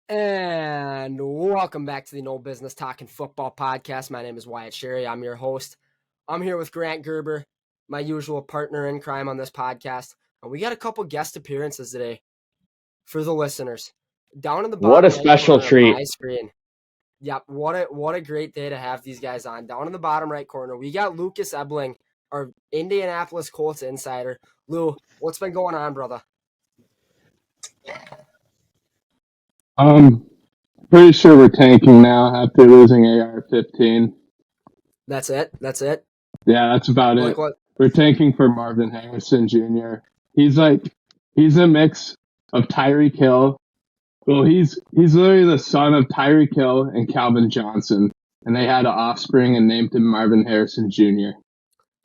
And welcome back to the No Business Talking Football podcast. My name is Wyatt Sherry. I'm your host. I'm here with Grant Gerber, my usual partner in crime on this podcast. And we got a couple guest appearances today for the listeners. Down in the bottom What a special treat. of my screen. Yep, what a great day to have these guys on. Down in the bottom right corner, we got Lucas Ebling, our Indianapolis Colts insider. Lou, what's been going on, brother? Pretty sure we're tanking now after losing AR-15. That's it? Yeah, that's about it. What? We're tanking for Marvin Harrison Jr. He's a mix of Tyreek Hill. Well, he's literally the son of Tyreek Hill and Calvin Johnson, and they had an offspring and named him Marvin Harrison Jr.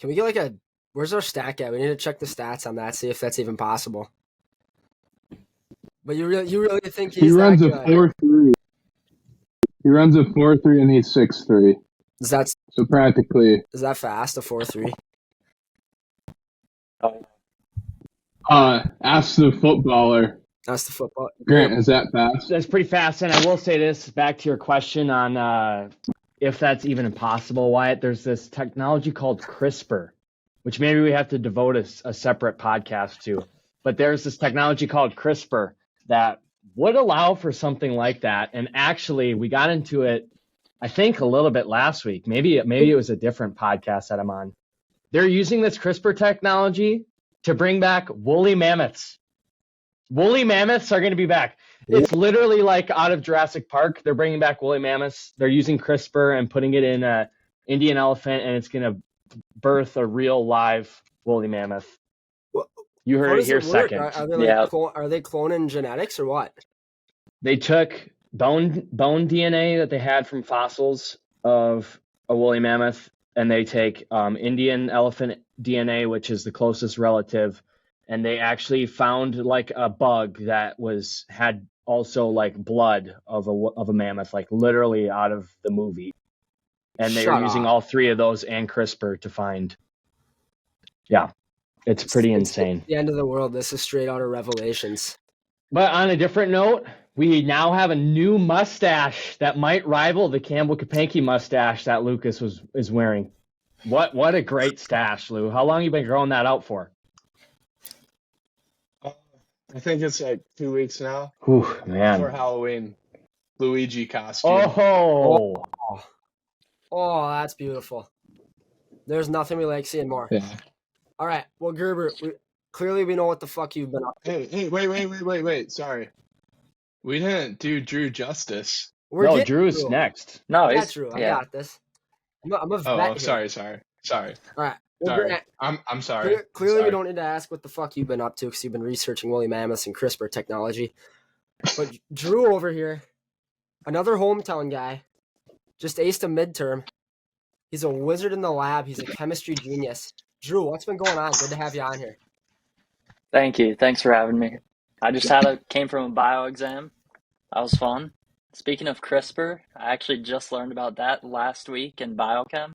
Can we get where's our stat at? We need to check the stats on that, see if that's even possible. But you really think he runs a 4.3? He runs a 4.3 and he's 6'3". So practically. Is that fast, a 4.3? Ask the footballer. That's the football. Grant, is that fast? That's pretty fast. And I will say this, back to your question on if that's even possible, Wyatt, there's this technology called CRISPR, which maybe we have to devote a separate podcast to. But there's this technology called CRISPR that would allow for something like that. And actually, we got into it, I think, a little bit last week. Maybe it was a different podcast that I'm on. They're using this CRISPR technology to bring back woolly mammoths. Woolly mammoths are going to be back. It's literally like out of Jurassic Park. They're bringing back woolly mammoths. They're using CRISPR and putting it in an Indian elephant, and it's going to birth a real live woolly mammoth. You heard it here second. Are they cloning genetics or what? They took bone DNA that they had from fossils of a woolly mammoth, and they take Indian elephant DNA, which is the closest relative, and they actually found like a bug that had also like blood of a mammoth, like literally out of the movie. And they were using all three of those and CRISPR to find. Yeah, it's pretty insane. It's the end of the world. This is straight out of Revelations. But on a different note, we now have a new mustache that might rival the Campbell Kapanke mustache that Lucas is wearing. What a great stash, Lou. How long have you been growing that out for? I think it's like 2 weeks now. Ooh, man. For Halloween. Luigi costume. Oh, that's beautiful. There's nothing we like seeing more. Yeah. All right. Well, Gerber, clearly we know what the fuck you've been up to. Hey, wait. Sorry. We didn't do Drew justice. Drew's next. No, I got Drew. I got this. I'm a vet here. Sorry. All right. Well, sorry. Grant, I'm sorry. Clearly, we don't need to ask what the fuck you've been up to because you've been researching woolly mammoths and CRISPR technology. But Drew over here, another hometown guy, just aced a midterm. He's a wizard in the lab. He's a chemistry genius. Drew, what's been going on? Good to have you on here. Thank you. Thanks for having me. I just came from a bio exam. That was fun. Speaking of CRISPR, I actually just learned about that last week in biochem.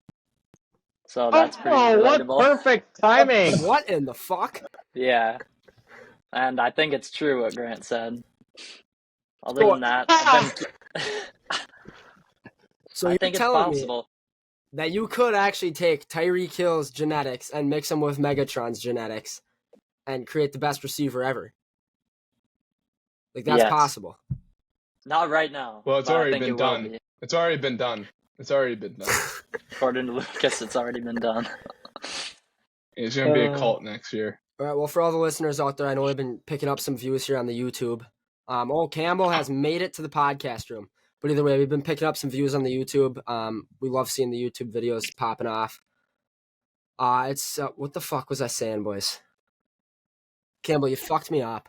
So that's pretty relatable. What perfect timing. What in the fuck? Yeah. And I think it's true what Grant said. Other than that, So I think it's possible that you could actually take Tyreek Hill's genetics and mix them with Megatron's genetics and create the best receiver ever. Like, that's possible. Not right now. Well, it's already been done. It's already been done. According to Lucas, it's already been done. It's going to be a cult next year. All right, well, for all the listeners out there, I know we've been picking up some views here on the YouTube. Campbell has made it to the podcast room. But either way, we've been picking up some views on the YouTube. We love seeing the YouTube videos popping off. What the fuck was I saying, boys? Campbell, you fucked me up.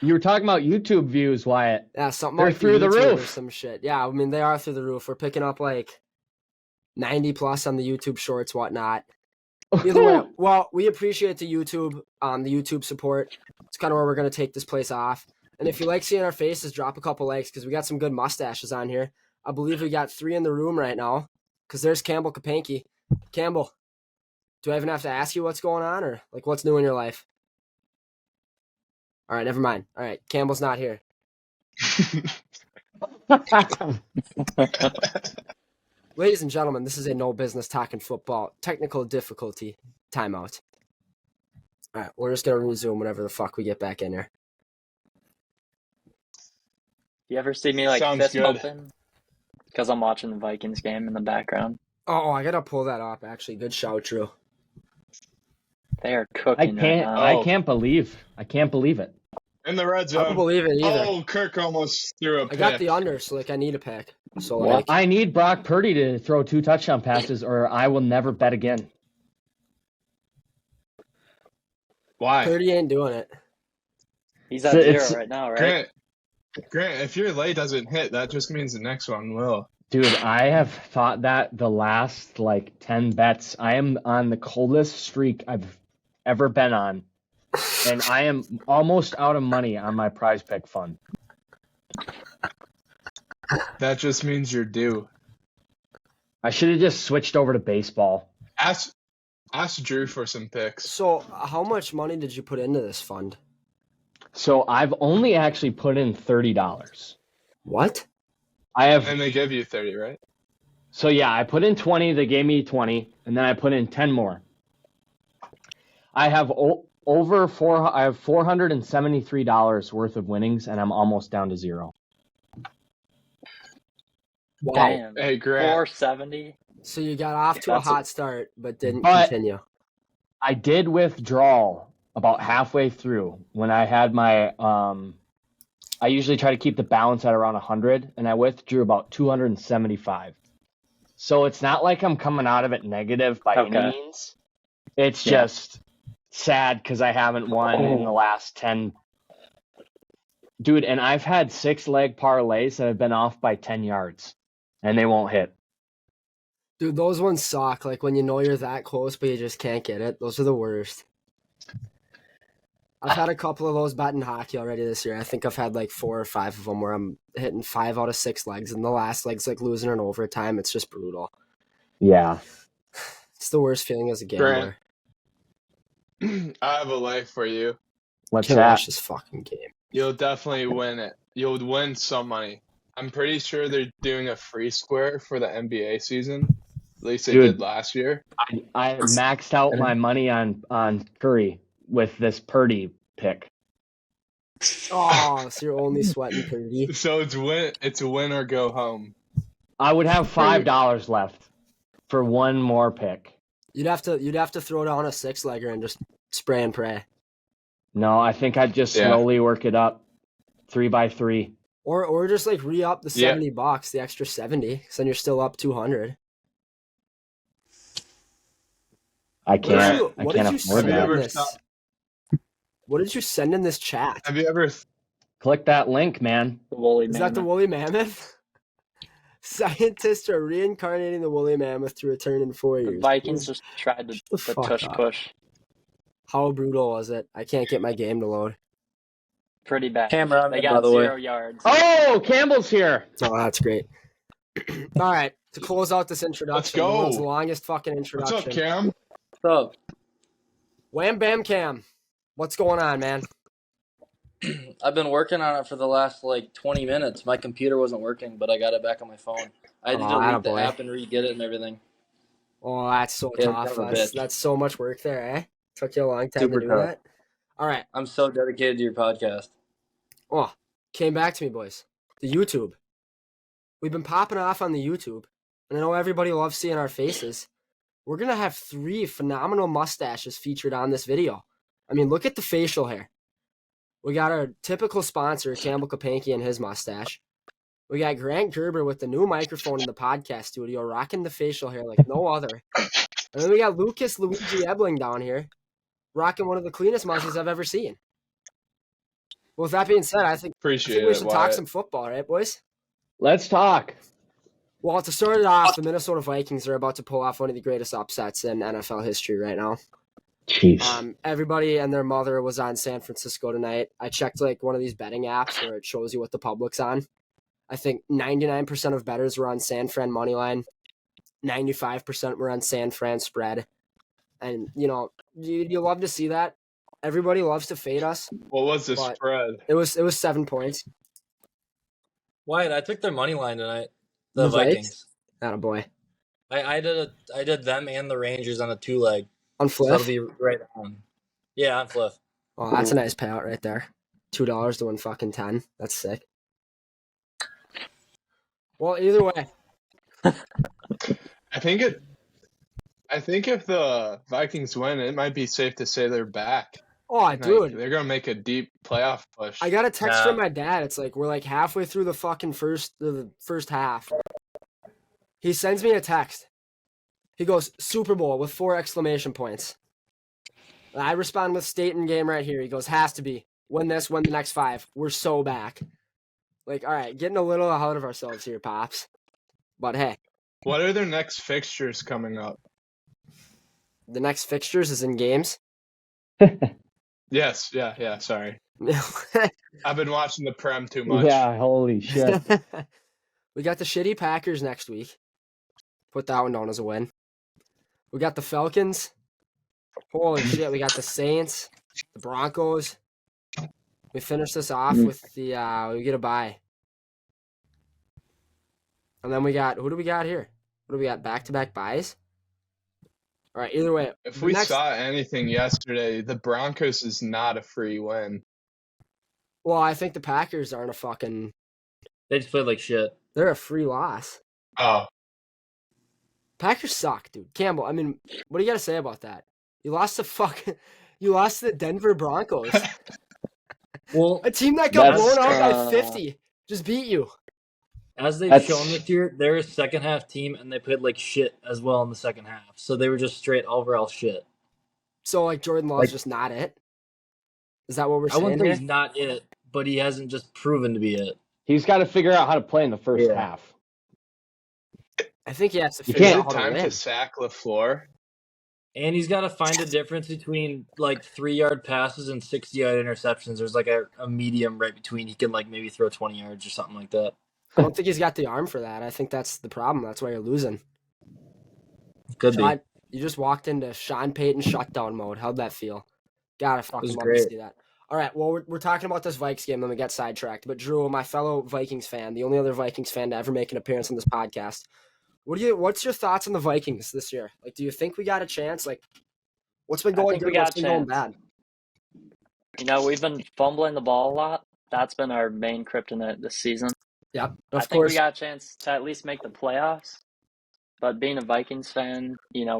You were talking about YouTube views, Wyatt. Yeah, something They're like through the roof or some shit. Yeah, I mean, they are through the roof. We're picking up like 90 plus on the YouTube shorts, whatnot. Either way, well, we appreciate the YouTube support. It's kind of where we're going to take this place off. And if you like seeing our faces, drop a couple likes because we got some good mustaches on here. I believe we got 3 in the room right now because there's Campbell Kapanke. Campbell, do I even have to ask you what's going on or like what's new in your life? All right, never mind. All right, Campbell's not here. Ladies and gentlemen, this is a no business talking football. Technical difficulty. Timeout. All right, we're just going to resume whenever the fuck we get back in here. You ever see me like Sounds fist good. pumping? Because I'm watching the Vikings game in the background. Oh, I got to pull that up, actually. Good shout, Drew. They are cooking right now. I can't believe it. In the red I zone. don't believe it either. Oh, Kirk almost threw a I pick. got the under, so like I need a pick. So What? like I need Brock Purdy to throw 2 touchdown passes, or I will never bet again. Why? Purdy ain't doing it. He's at So 0 it's- right now, right? Grant, if your lay doesn't hit, that just means the next one will. Dude, I have thought that the last like 10 bets. I am on the coldest streak I've ever been on. And I am almost out of money on my prize pick fund. That just means you're due. I should have just switched over to baseball. Ask Drew for some picks. So how much money did you put into this fund? So I've only actually put in $30. What? I have And they give you 30, right? So yeah, I put in 20, they gave me 20, and then I put in 10 more. I have I have $473 worth of winnings, and I'm almost down to 0. Wow. Damn. Hey, Grant. 470. So you got off to a That's a- hot start, but didn't But- continue. I did withdraw about halfway through when I had my I usually try to keep the balance at around 100, and I withdrew about 275. So it's not like I'm coming out of it negative by Okay. any means. It's Yeah. just sad because I haven't won in the last 10. Dude, and I've had 6-leg parlays that have been off by 10 yards, and they won't hit. Dude, those ones suck. Like when you know you're that close, but you just can't get it. Those are the worst. I've had a couple of those betting hockey already this year. I think I've had like 4 or 5 of them where I'm hitting 5 out of 6 legs, and the last leg's like losing in overtime. It's just brutal. Yeah. It's the worst feeling as a gambler. I have a lay for you. What's Can't that? watch this fucking game. You'll definitely win it. You'll win some money. I'm pretty sure they're doing a free square for the NBA season. At least they Dude. did last year. I maxed out my money on Curry with this Purdy pick. Oh, so you're only sweating Purdy. So it's win or go home. I would have $5 left for one more pick. You'd have to throw down a 6-legger and just spray and pray. No, I think I'd just Yeah. slowly work it up 3 by 3. Or just like re-up the Yeah. $70, the extra 70, because then you're still up 200. I can't What did you afford send that. in this? What did you send in this chat? Have you ever? Click that link, man. The woolly Is that the mammoth. woolly mammoth? Scientists are reincarnating the woolly mammoth to return in 4 The years. Vikings just tried Shut the the fuck tush up. push. How brutal was it? I can't get my game to load. Pretty bad. Camera, They by got the way. 0 yards. Oh, Campbell's here. Oh, that's great. All right, to close out this introduction, Let's go. the world's longest fucking What's introduction. up, Cam? What's up? Wham Bam Cam, what's going on, man? I've been working on it for the last like 20 minutes. My computer wasn't working, but I got it back on my phone. I had to Oh, delete the attaboy. app and re-get it and everything. Oh, that's so Yeah, tough. son of a bitch. That's so much work there, eh? Took you a long time Super to do tough. that. All right. I'm so dedicated to your podcast. Oh, came back to me, boys. The YouTube. We've been popping off on the YouTube, and I know everybody loves seeing our faces. We're going to have 3 phenomenal mustaches featured on this video. I mean, look at the facial hair. We got our typical sponsor, Campbell Kapanke, and his mustache. We got Grant Gerber with the new microphone in the podcast studio, rocking the facial hair like no other. And then we got Lucas Luigi Ebling down here, rocking one of the cleanest mustaches I've ever seen. Well, with that being said, I think Appreciate we it. should talk Wyatt. some football, right, boys? Let's talk. Well, to start it off, the Minnesota Vikings are about to pull off one of the greatest upsets in NFL history right now. Jeez. Everybody and their mother was on San Francisco tonight. I checked like one of these betting apps where it shows you what the public's on. I think 99% of bettors were on San Fran money line. 95% were on San Fran spread. And, you know, you love to see that. everybody loves to fade us. What was the But spread? It was 7 points. Wyatt, I took their money line tonight. The The Vikes? Vikings. Attaboy. I did them and the Rangers on a 2-leg. On So that'll Fliff? be right on. Yeah, on Fliff. Oh, that's a nice payout right there. $2 to win fucking 10. That's sick. Well, either way. I think if the Vikings win, it might be safe to say they're back. Oh, Like, dude. they're gonna make a deep playoff push. I got a text Yeah. from my dad. It's like we're like halfway through the fucking first half. He sends me a text. He goes, Super Bowl with 4 exclamation points. I respond with state and game right here. He goes, has to be. Win this, win the next 5. We're so back. Like, all right, getting a little ahead of ourselves here, Pops. But hey, What are their next fixtures coming up? the next fixtures is in games. Yes, yeah. Sorry, I've been watching the Prem too much. Yeah, holy shit. We got the shitty Packers next week. Put that one down as a win. We got the Falcons. Holy shit, we got the Saints, the Broncos. We finish this off with the we get a bye. And then we got who do we got here? What do we got? Back-to-back buys? All right, either way. If the we next- saw anything yesterday, the Broncos is not a free win. Well, I think the Packers aren't a fucking They just played like shit. they're a free loss. Oh, Packers suck, dude. Campbell, I mean, what do you got to say about that? You lost to the Denver Broncos. Well, A team that got That's, blown out by uh, 50 just beat you. as they've That's- shown this year, they're a second half team and they played like shit as well in the second half. So they were just straight overall shit. So like Jordan Love's just not it. Is that what we're I saying wouldn't say here? he's not it, but he hasn't just proven to be it. He's got to figure out how to play in the first Yeah. half. I think he has to You figure can't- out is how it to time win. to sack LaFleur? And he's got to find a difference between like 3-yard passes and 60-yard interceptions. There's like a medium right between. He can like maybe throw 20 yards or something like that. I don't think he's got the arm for that. I think that's the problem. That's why you're losing. Could be. Sean, you just walked into Sean Payton shutdown mode. How'd that feel? Gotta fucking was love great. to see that. All right, well, we're talking about this Vikes game, then we get sidetracked. But Drew, my fellow Vikings fan, the only other Vikings fan to ever make an appearance on this podcast, what's your thoughts on the Vikings this year? Like, do you think we got a chance? Like, what's been I going think we good? What's got a been going chance. bad? You know, we've been fumbling the ball a lot. That's been our main kryptonite this season. Yep, I of think course. we got a chance to at least make the playoffs. But being a Vikings fan, you know,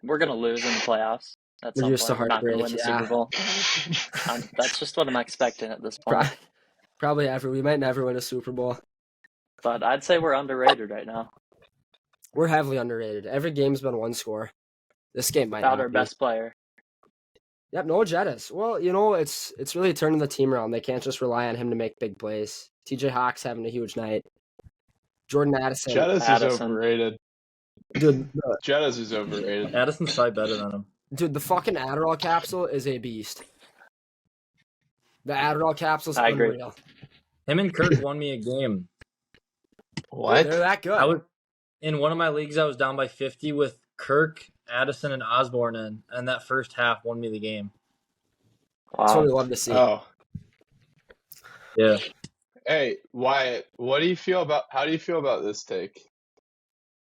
we're gonna lose in the playoffs at We're some used to point. We're not gonna heartbreak, win the yeah. Super Bowl. That's just what I'm expecting at this point. Probably ever. We might never win a Super Bowl. But I'd say we're underrated right now. We're heavily underrated. Every game's been one score. This game might Without not our be. best player. Yep, no Jettis. Well, you know, it's really turning the team around. They can't just rely on him to make big plays. TJ Hawk's having a huge night. Jordan Addison. Jettis is Addison. overrated. Dude, Jettis is overrated. Addison's probably better than him. the fucking Adderall capsule is a beast. The Adderall capsule's I agree. unreal. Him and Kirk won me a game. What? They're that good. I was in one of my leagues. I was down by 50 with Kirk, Addison, and Osborne in, and that first half won me the game. That's what we Wow. love to see. Oh, Yeah. hey Wyatt, how do you feel about this take?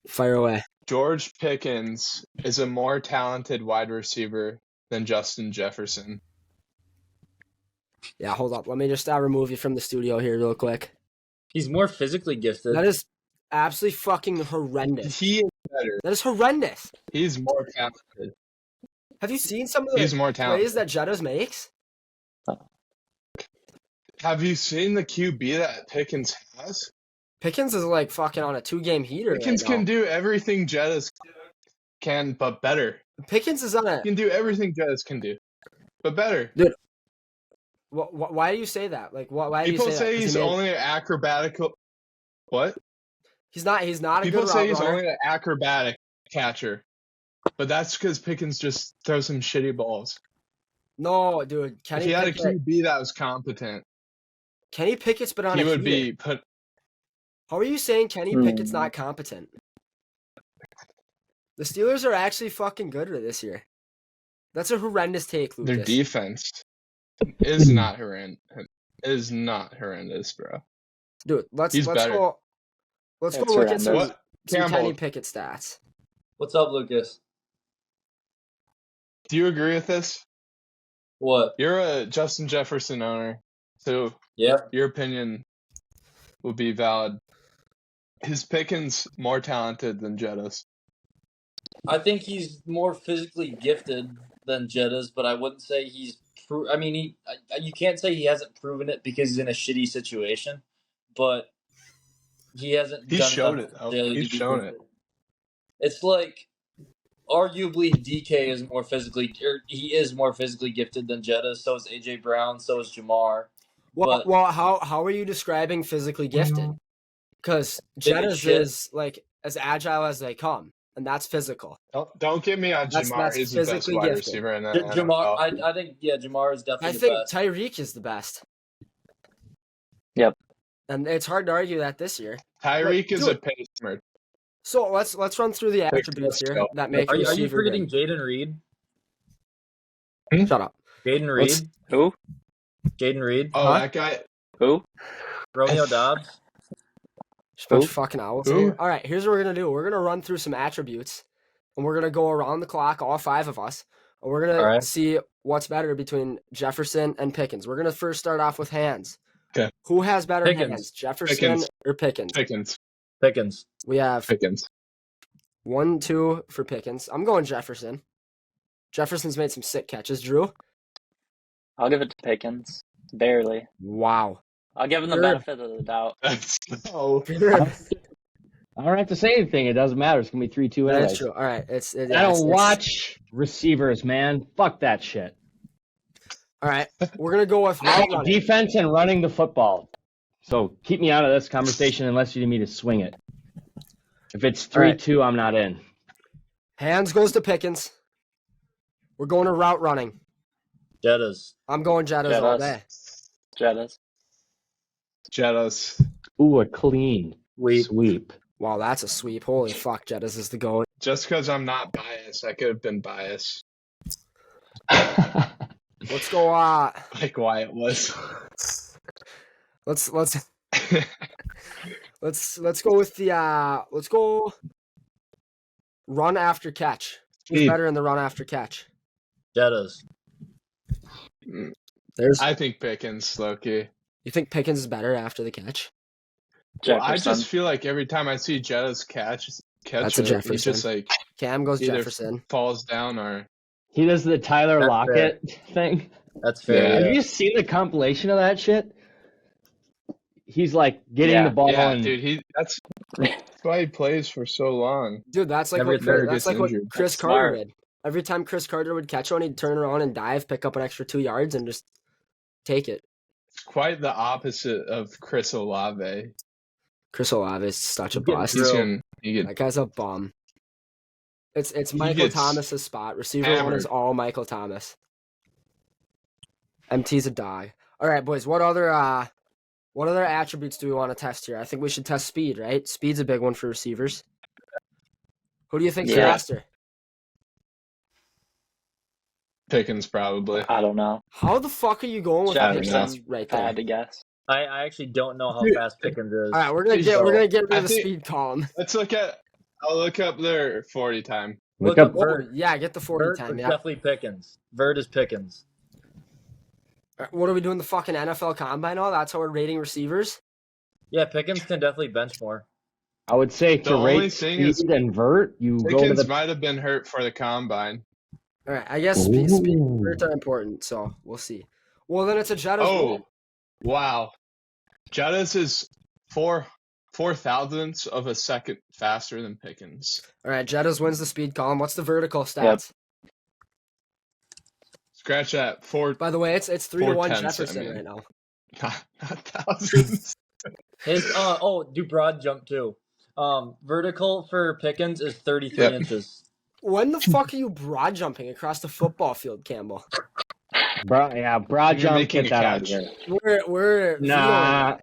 Fire away. George Pickens is a more talented wide receiver than Justin Jefferson. Yeah, hold up. Let me just remove you from the studio here real quick. He's more physically gifted. That is absolutely fucking horrendous. He is better. That is horrendous. He's more talented. Have you seen some of He's the more talented. plays that Jettas makes? Have you seen the QB that Pickens has? Pickens is like fucking on a 2-game heater. Pickens right now. can do everything Jettis can, but better. Pickens is on a. He can do everything Jettis can do, but better. Why do you say that? Like, why do People you say say that? 'Cause he's he made- only an acrobatical. What? He's not a People good say route he's runner. only an acrobatic catcher, but that's because Pickens just throws some shitty balls. No, dude. If Kenny he had a Pickett. QB that was competent, Kenny Pickett's been on he a would heater. be put. How are you saying Kenny Pickett's not competent? The Steelers are actually fucking good this year. That's a horrendous take, Lucas. Their defense is not horrendous. Is not horrendous, bro. Dude, let's better. go. Let's It's go look at horrendous. some What? Campbell, Kenny Pickett stats. What's up, Lucas? do you agree with this? What? You're a Justin Jefferson owner, so Yeah. your opinion would be valid. Is Pickens more talented than Jettis? I think he's more physically gifted than Jettas, but I wouldn't say he's. You can't say he hasn't proven it because he's in a shitty situation, but he hasn't. He done showed enough it, though. daily He's to be shown good. it. It's like, arguably, DK is more physically, or he is more physically gifted than Jettas. So is AJ Brown. So is Jamar. But Well, how are you describing physically gifted? Because Big as Jettas shit. is like as agile as they come, and that's physical. Don't get me on That's Jamar. He's the best physically wide gifted. receiver in the Jamar, NFL. I think Jamar is I definitely the think best. Tyreek is the best. Yep. And it's hard to argue that this year. Tyreek is dude. a pace smart. So let's run through the attributes here that make Are you receiver forgetting good. Jaden Reed? Shut up. Jaden Let's- Reed? Who? Jaden Reed? Oh, Huh? that guy. Who? Romeo Dobbs? Just a bunch Who? of fucking owls Who? here. All right, here's what we're gonna do. We're gonna run through some attributes, and we're gonna go around the clock, all 5 of us, and we're gonna All right. see what's better between Jefferson and Pickens. We're gonna first start off with hands. Okay. Who has better Pickens. hands, Jefferson Pickens. or Pickens? Pickens. Pickens. We have Pickens. 1, 2 for Pickens. I'm going Jefferson. Jefferson's made some sick catches. Drew? I'll give it to Pickens. Barely. Wow. I'll give him the Sure. benefit of the doubt. That's so. I don't have to say anything. It doesn't matter. It's gonna be 3-2 That's anyways. true. All right. I don't watch receivers, man. Fuck that shit. All right. We're gonna go with I route like running. defense and running the football. So keep me out of this conversation unless you need me to swing it. If it's 3-2, I'm not in. Hands goes to Pickens. We're going to route running. Jettas. I'm going Jettas all day. Jettas. Jettas. Ooh, a clean sweep. Wow, that's a sweep. Holy fuck, Jettas is the goat. Just because I'm not biased, I could have been biased, Let's go. like Wyatt was. Let's go with the let's go run after catch. Who's Speed. better in the run after catch? Jettas. There's. I think Pickens, Loki. You think Pickens is better after the catch? Well, I Jefferson. just feel like every time I see Jettas catch That's a it, he Jefferson. just like Cam goes either Jefferson. falls down or He does the Tyler That's Lockett thing. That's fair. Yeah. Have you seen the compilation of that shit? He's like getting Yeah. the ball yeah, and dude. That's why he plays for so long. Dude, that's like Never what gets gets injured. Chris That's Carter smart. did. Every time Chris Carter would catch one, he'd turn around and dive, pick up an extra 2 yards, and just take it. It's quite the opposite of Chris Olave. Chris Olave is such a He's getting bust. He's Bro. gonna he That guy's a bum. It's He Michael gets Thomas's spot. Receiver 1 is hammered. all Michael Thomas. MT's a dog. All right, boys. What other attributes do we want to test here? I think we should test speed, right? Speed's a big one for receivers. Who do you think's Yeah. faster? Pickens probably. I don't know. How the fuck are you going with Jefferson. Pickens right I there? had to guess. I actually don't know how Dude. fast Pickens is. All right, we're gonna Jeez, get rid I of the think- speed column. I'll look up their 40 time. look Look up. up Oh, Vert. yeah, get the 40 Vert time. is Yeah. definitely Pickens. Vert is Pickens. What are we doing? The fucking NFL Combine now? That's how we're rating receivers. Yeah, Pickens can definitely bench more. I would say The to only rate thing speed is and vert, you go to Pickens the. might have been hurt for the combine. All right, I guess speed Ooh. words are important, so we'll see. Well, then it's a Jettas. Oh, wow. Jettis is 4/4,000ths of a second faster than Pickens. All right, Jettas wins the speed column. What's the vertical stats? Scratch that. 4 By the way, it's 3-1 4/10, Jefferson I mean. right now. not thousands. His do broad jump too. Vertical for Pickens is 33 Yep. inches. When the fuck are you broad jumping across the football field, Campbell? Broad You're jump. making Get a that out of catch. here. We're Nah.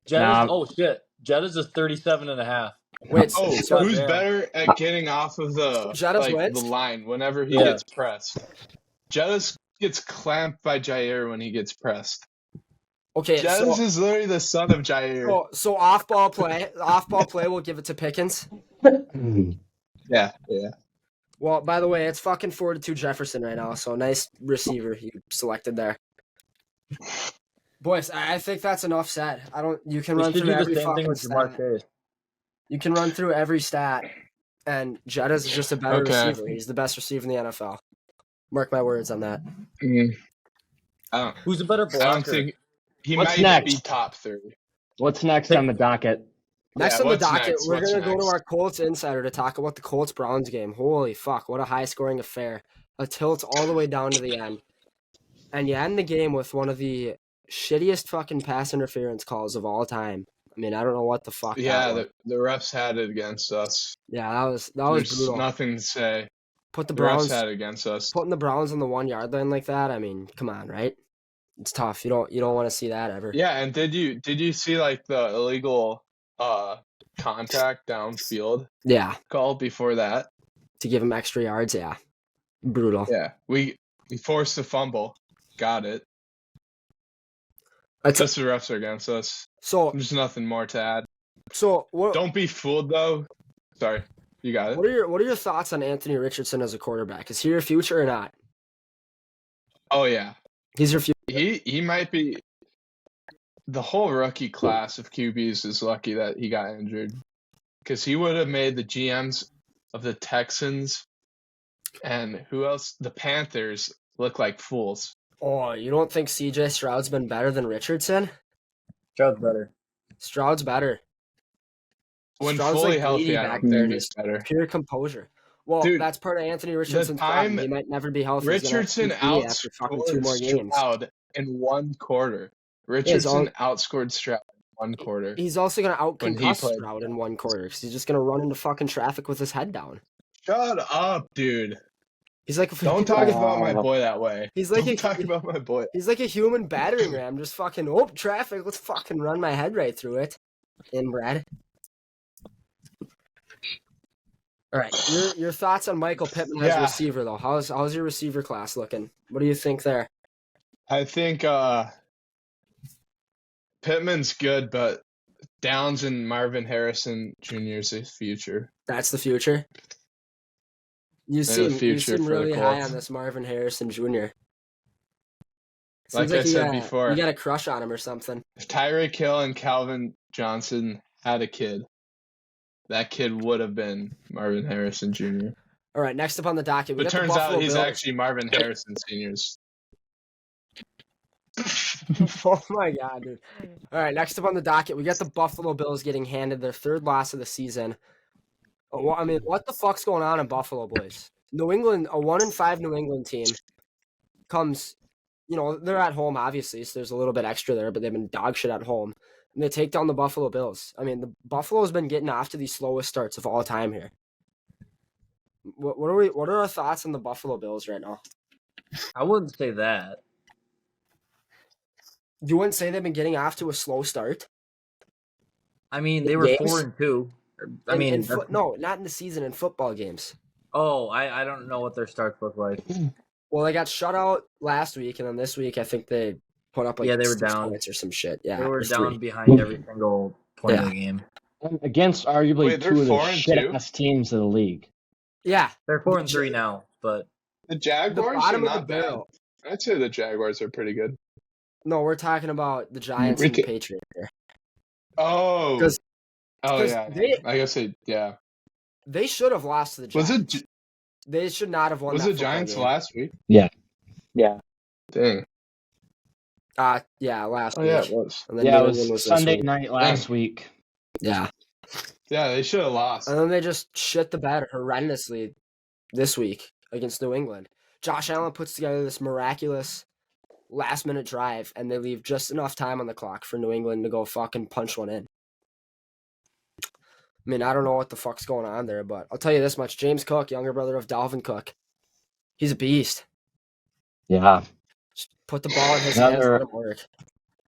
Jettas, Nah. oh shit. Jettas is 37 and a half. Wait, Oh, so who's Yeah. better at getting off of Jettis the wins? line whenever he Yeah. gets pressed? Jettis gets clamped by Jair when he gets pressed. Okay, Jettis is literally the son of Jair. so off ball play, we'll give it to Pickens. Yeah. Well, by the way, it's fucking 4-2 Jefferson right now, so nice receiver you selected there. Boys, I think that's enough said. You can We run should through do the every same thing fucking with Jamar stat. Chase. You can run through every stat, and Jettis is just a better Okay. receiver. He's the best receiver in the NFL. Mark my words on that. Who's a better I blocker? don't think he What's might next? be top 3. What's next on the docket? Next Yeah, on the what's docket, next? we're What's going to go to next? our Colts Insider to talk about the Colts-Browns game. Holy fuck, what a high-scoring affair. A tilt all the way down to the end. And you end the game with one of the shittiest fucking pass interference calls of all time. I mean, I don't know what the fuck that Yeah, was. the refs had it against us. Yeah, that was There's brutal. nothing to say. Put the The refs Browns had it against us. putting the Browns on the 1 yard line like that. I mean, come on, right? It's tough. You don't want to see that ever. Yeah, and did you see like the illegal contact downfield Yeah, call before that? to give him extra yards. Yeah, brutal. Yeah, we forced a fumble, got it. It's, Just the refs are against us. so There's nothing more to add. what? Don't be fooled though. Sorry, you got it. What are your thoughts on Anthony Richardson as a quarterback? Is he your future or not? Oh yeah, He's your future. he might be. The whole rookie class of QBs is lucky that he got injured, because he would have made the GMs of the Texans and who else? The Panthers look like fools. Oh, you don't think CJ Stroud's been better than Richardson? Stroud's better. Stroud's better. When Stroud's fully like healthy, greedy I back don't there, think he's just better. pure composure. Well, Dude, that's part of Anthony Richardson's time problem. He might never be healthy. He's gonna have Richardson QB after fucking 2 more outscored games. Stroud in one quarter. Richardson outscored Stroud in one quarter. He's also gonna When he out-concuss played. Stroud in one quarter because he's just gonna run into fucking traffic with his head down. Shut up, dude. He's like Don't talk about my boy that way. He's like Don't talk about my boy. He's like a human battering ram, just fucking traffic. Let's fucking run my head right through it. Inbred. All right, your thoughts on Michael Pittman as a receiver though? How's your receiver class looking? What do you think there? I think Pittman's good, but Downs and Marvin Harrison Jr. is the future. That's the future. You They're the seem future for the really high Colts. on this Marvin Harrison Jr. Like I said before, you got a crush on him or something. if Tyreek Hill and Calvin Johnson had a kid, that kid would have been Marvin Harrison Jr. All right, next up on the docket, we But got turns the out Buffalo he's Bills. actually Marvin Harrison Sr.'s. Oh my god, dude. All right, next up on the docket, we got the Buffalo Bills getting handed their 3rd loss of the season. Well, I mean, what the fuck's going on in Buffalo, boys? New England, a 1-5 New England team comes, they're at home, obviously, so there's a little bit extra there, but they've been dog shit at home. And they take down the Buffalo Bills. I mean, the Buffalo's been getting off to the slowest starts of all time here. What are our thoughts on the Buffalo Bills right now? I wouldn't say that. You wouldn't say they've been getting off to a slow start? I mean, they were Games? 4-2. I mean, no, not in the season, in football games. Oh, I don't know what their starts look like. Well, they got shut out last week, and then this week I think they put up like they were 6 down points or some shit. Yeah, They were or down 3. behind every single point of the game. Against arguably Wait, they're 2 of the 4-2? shit-ass teams of the league. Yeah, They're 4-3 now, but The the Jaguars are bottom of the not bad. barrel. I'd say the Jaguars are pretty good. No, we're talking about the Giants and the Patriots here. Oh. 'Cause yeah. they- I guess yeah. They should have lost to the Giants. Was it They should not have won. was that the football Giants game. last week? Yeah. Dang. Yeah, last Oh week. yeah, it was. And then Yeah, New it England was this Sunday week. night last week. Yeah, Yeah, they should have lost. and then they just shit the bed horrendously this week against New England. Josh Allen puts together this miraculous last-minute drive, and they leave just enough time on the clock for New England to go fucking punch one in. I mean, I don't know what the fuck's going on there, but I'll tell you this much. James Cook, younger brother of Dalvin Cook, he's a beast. Yeah. Just put the ball in his hands and let him work.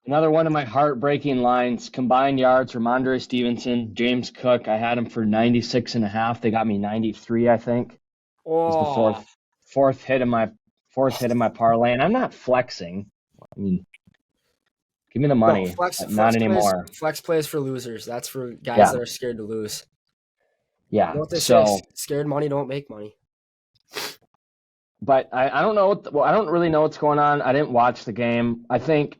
Another one of my heartbreaking lines. Combined yards from Andre Stevenson, James Cook. I had him for 96.5. They got me 93, I think. It was the fourth hit of my parlay, and I'm not flexing. I mean, give me the money. Not anymore. Flex plays for losers. That's for guys that are scared to lose. Yeah. You know what they say? Scared money don't make money. But I don't know. I don't really know what's going on. I didn't watch the game. I think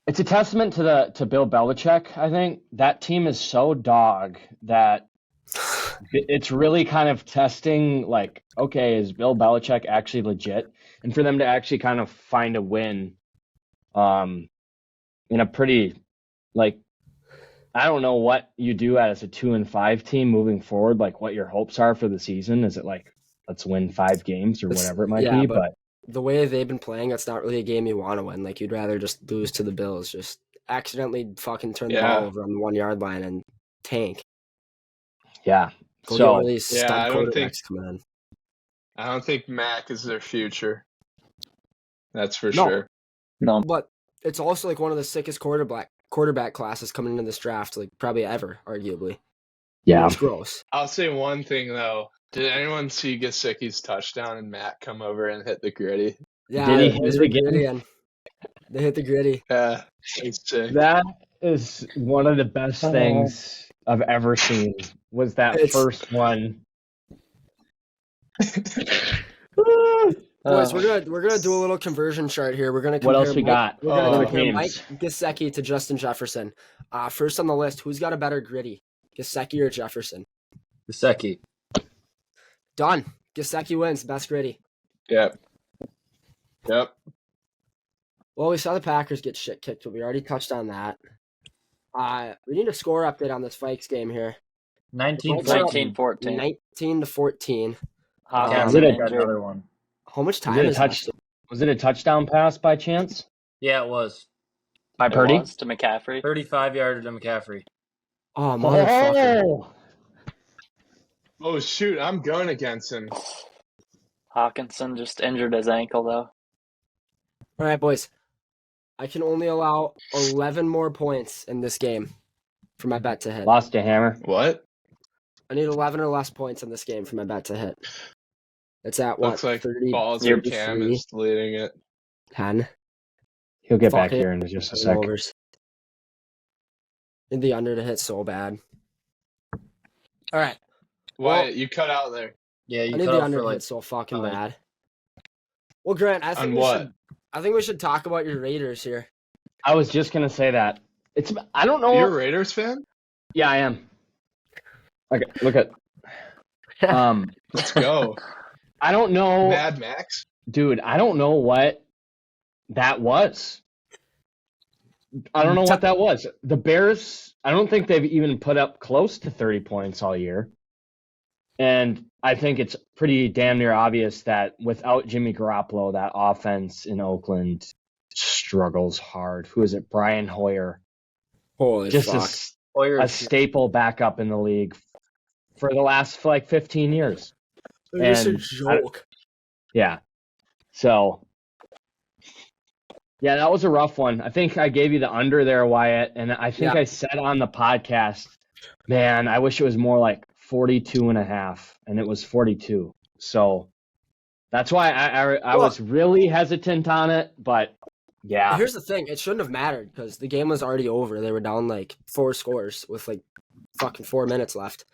it's a testament to Bill Belichick. I think that team is so dog that it's really kind of testing, like, okay, is Bill Belichick actually legit? And for them to actually kind of find a win in a pretty, like, I don't know what you do as a 2-5 team moving forward, like what your hopes are for the season. Is it like, let's win 5 games or whatever it might be? But the way they've been playing, it's not really a game you want to win. Like, you'd rather just lose to the Bills, just accidentally fucking turn the ball over on the 1 yard line and tank. Yeah. Go get one of these stud quarterbacks coming in. I don't think Mac is their future. That's for sure. No. But it's also like one of the sickest quarterback classes coming into this draft, like probably ever, arguably. Yeah. It's gross. I'll say one thing, though. Did anyone see Gesicki's touchdown and Matt come over and hit the gritty? Yeah, Did he hit it again? They hit the gritty. Yeah, it's sick. That is one of the best things I've ever seen, was that first one. Boys, we're gonna do a little conversion chart here. We're gonna compare. What else we got? We're gonna compare Mike Gesicki to Justin Jefferson. First on the list, who's got a better gritty, Gesicki or Jefferson? Gesicki. Done. Gesicki wins. Best gritty. Yep. Well, we saw the Packers get shit kicked, but we already touched on that. We need a score update on this Vikes game here. 19-14. 19-14. Another one. How much time is it? Was it a touchdown pass by chance? Yeah, it was. By Purdy? To McCaffrey. 35-yarder to McCaffrey. Oh, motherfucker. Oh, shoot. I'm going against him. Hawkinson just injured his ankle, though. All right, boys. I can only allow 11 more points in this game for my bet to hit. Lost a hammer. What? I need 11 or less points in this game for my bet to hit. It's at what? Looks like 30, balls or Cam is leading it. 10. He'll get back here in just a sec. Need the under to hit so bad. All right. Wyatt, you cut out there. Yeah, you I need cut the out under for to hit so fucking bad. Well, Grant, I think we should talk about your Raiders here. I was just gonna say that. I don't know. You're a Raiders fan? Yeah, I am. Okay, look at. Let's go. I don't know. Mad Max? Dude, I don't know what that was. I don't know what that was. The Bears, I don't think they've even put up close to 30 points all year. And I think it's pretty damn near obvious that without Jimmy Garoppolo, that offense in Oakland struggles hard. Who is it? Brian Hoyer. Holy fuck. A staple backup in the league for the last 15 years. It's a joke. Yeah. So, yeah, that was a rough one. I think I gave you the under there, Wyatt, and I think I said on the podcast, man, I wish it was more like 42.5, and it was 42. So that's why I was really hesitant on it, but yeah. Here's the thing. It shouldn't have mattered because the game was already over. They were down 4 scores with fucking 4 minutes left.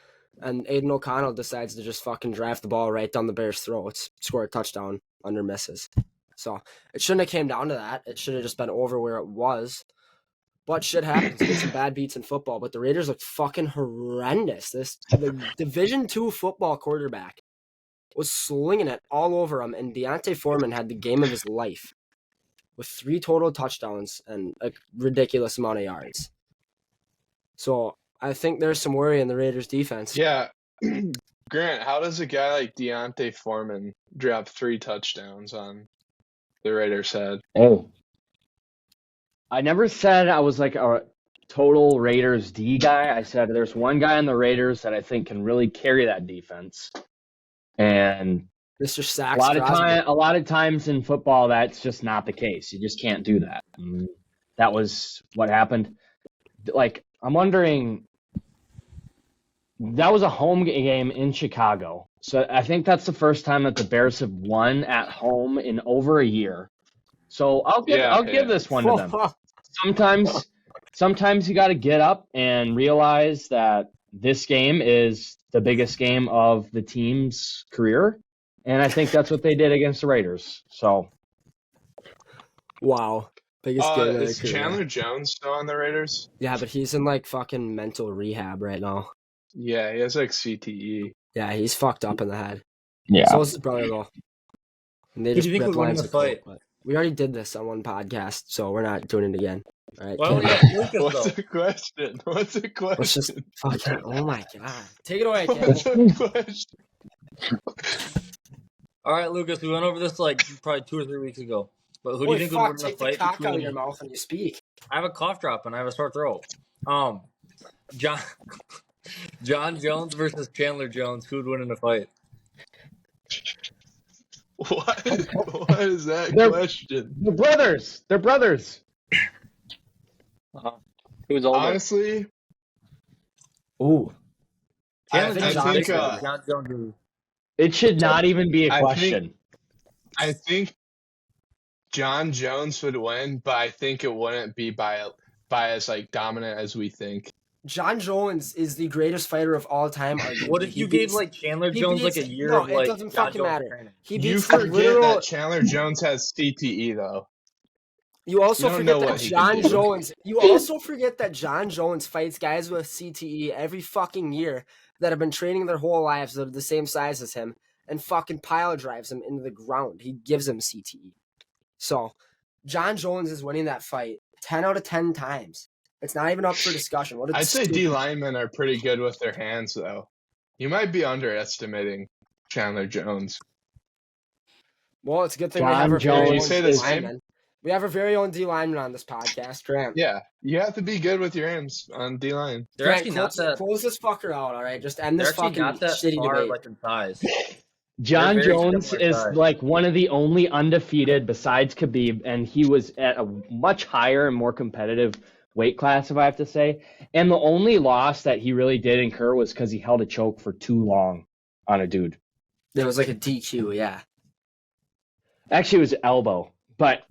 And Aiden O'Connell decides to just fucking drive the ball right down the Bears' throats, score a touchdown under misses. So it shouldn't have came down to that. It should have just been over where it was. But shit happens. You get some bad beats in football. But the Raiders look fucking horrendous. The Division II football quarterback was slinging it all over him. And Deontay Foreman had the game of his life with 3 total touchdowns and a ridiculous amount of yards. So I think there's some worry in the Raiders' defense. Yeah. Grant, how does a guy like Deontay Foreman drop 3 touchdowns on the Raiders' head? Oh. I never said I was like a total Raiders D guy. I said there's one guy in the Raiders that I think can really carry that defense. And Mr. Sacks. A lot of times in football, that's just not the case. You just can't do that. that was what happened. Like, I'm wondering, that was a home game in Chicago. So I think that's the first time that the Bears have won at home in over a year. So I'll give this one to them. Sometimes you got to get up and realize that this game is the biggest game of the team's career, and I think that's what they did against the Raiders. So, Wow. Biggest game of their Is career. Chandler Jones still on the Raiders? Yeah, but he's in like fucking mental rehab right now. Yeah, he has like CTE. Yeah, he's fucked up in the head. yeah. So is his brother though. And they Who do just you think rip would win in lines the of coke, fight? but we already did this on one podcast, so we're not doing it again. All right. Why don't we Cam, ask Lucas What's though? the question? What's the question? let's just fucking. Oh my god. Take it away, What's Campbell. the question? All right, Lucas, we went over this like probably 2 or 3 weeks ago. But who do you Holy think fuck! would win the Take the fight cock out of your between? mouth when you speak. I have a cough drop and I have a sore throat. John John Jones versus Chandler Jones. Who would win in a fight? What? What is that They're- question? They're brothers. They're brothers. Who's older? Honestly, Ooh. Chandler I Jones think, is bigger. uh, John Jones is. It should not even be a I think- question. I think John Jones would win, but I think it wouldn't be by as like dominant as we think. John Jones is the greatest fighter of all time. Arguably. What if He you gave beats- like Chandler he Jones like beats- a year no, of it like doesn't John fucking Jones matter. training? He You beats the forget literal. that Chandler Jones has CTE though. You also You don't forget know that what he can John do. Jones. You also forget that John Jones fights guys with CTE every fucking year that have been training their whole lives that are the same size as him, and fucking pile drives him into the ground. He gives him CTE. So, John Jones is winning that fight 10 out of 10 times. It's not even up for discussion. What a I'd say stupid- D linemen are pretty good with their hands though. You might be underestimating Chandler Jones. Well, it's a good thing we John have our very Jones own You say D the same? lineman. We have our very own D lineman on this podcast, Grant. Yeah, you have to be good with your hands on D line. They're Grant, actually not that. close this fucker out, all right? Just end They're this actually fucking not that shitty far debate. like in size. John They're very Jones similar is size. like one of the only undefeated besides Khabib, and he was at a much higher and more competitive weight class, if I have to say. And the only loss that he really did incur was because he held a choke for too long on a dude. It was like a DQ, yeah. Actually, it was elbow. But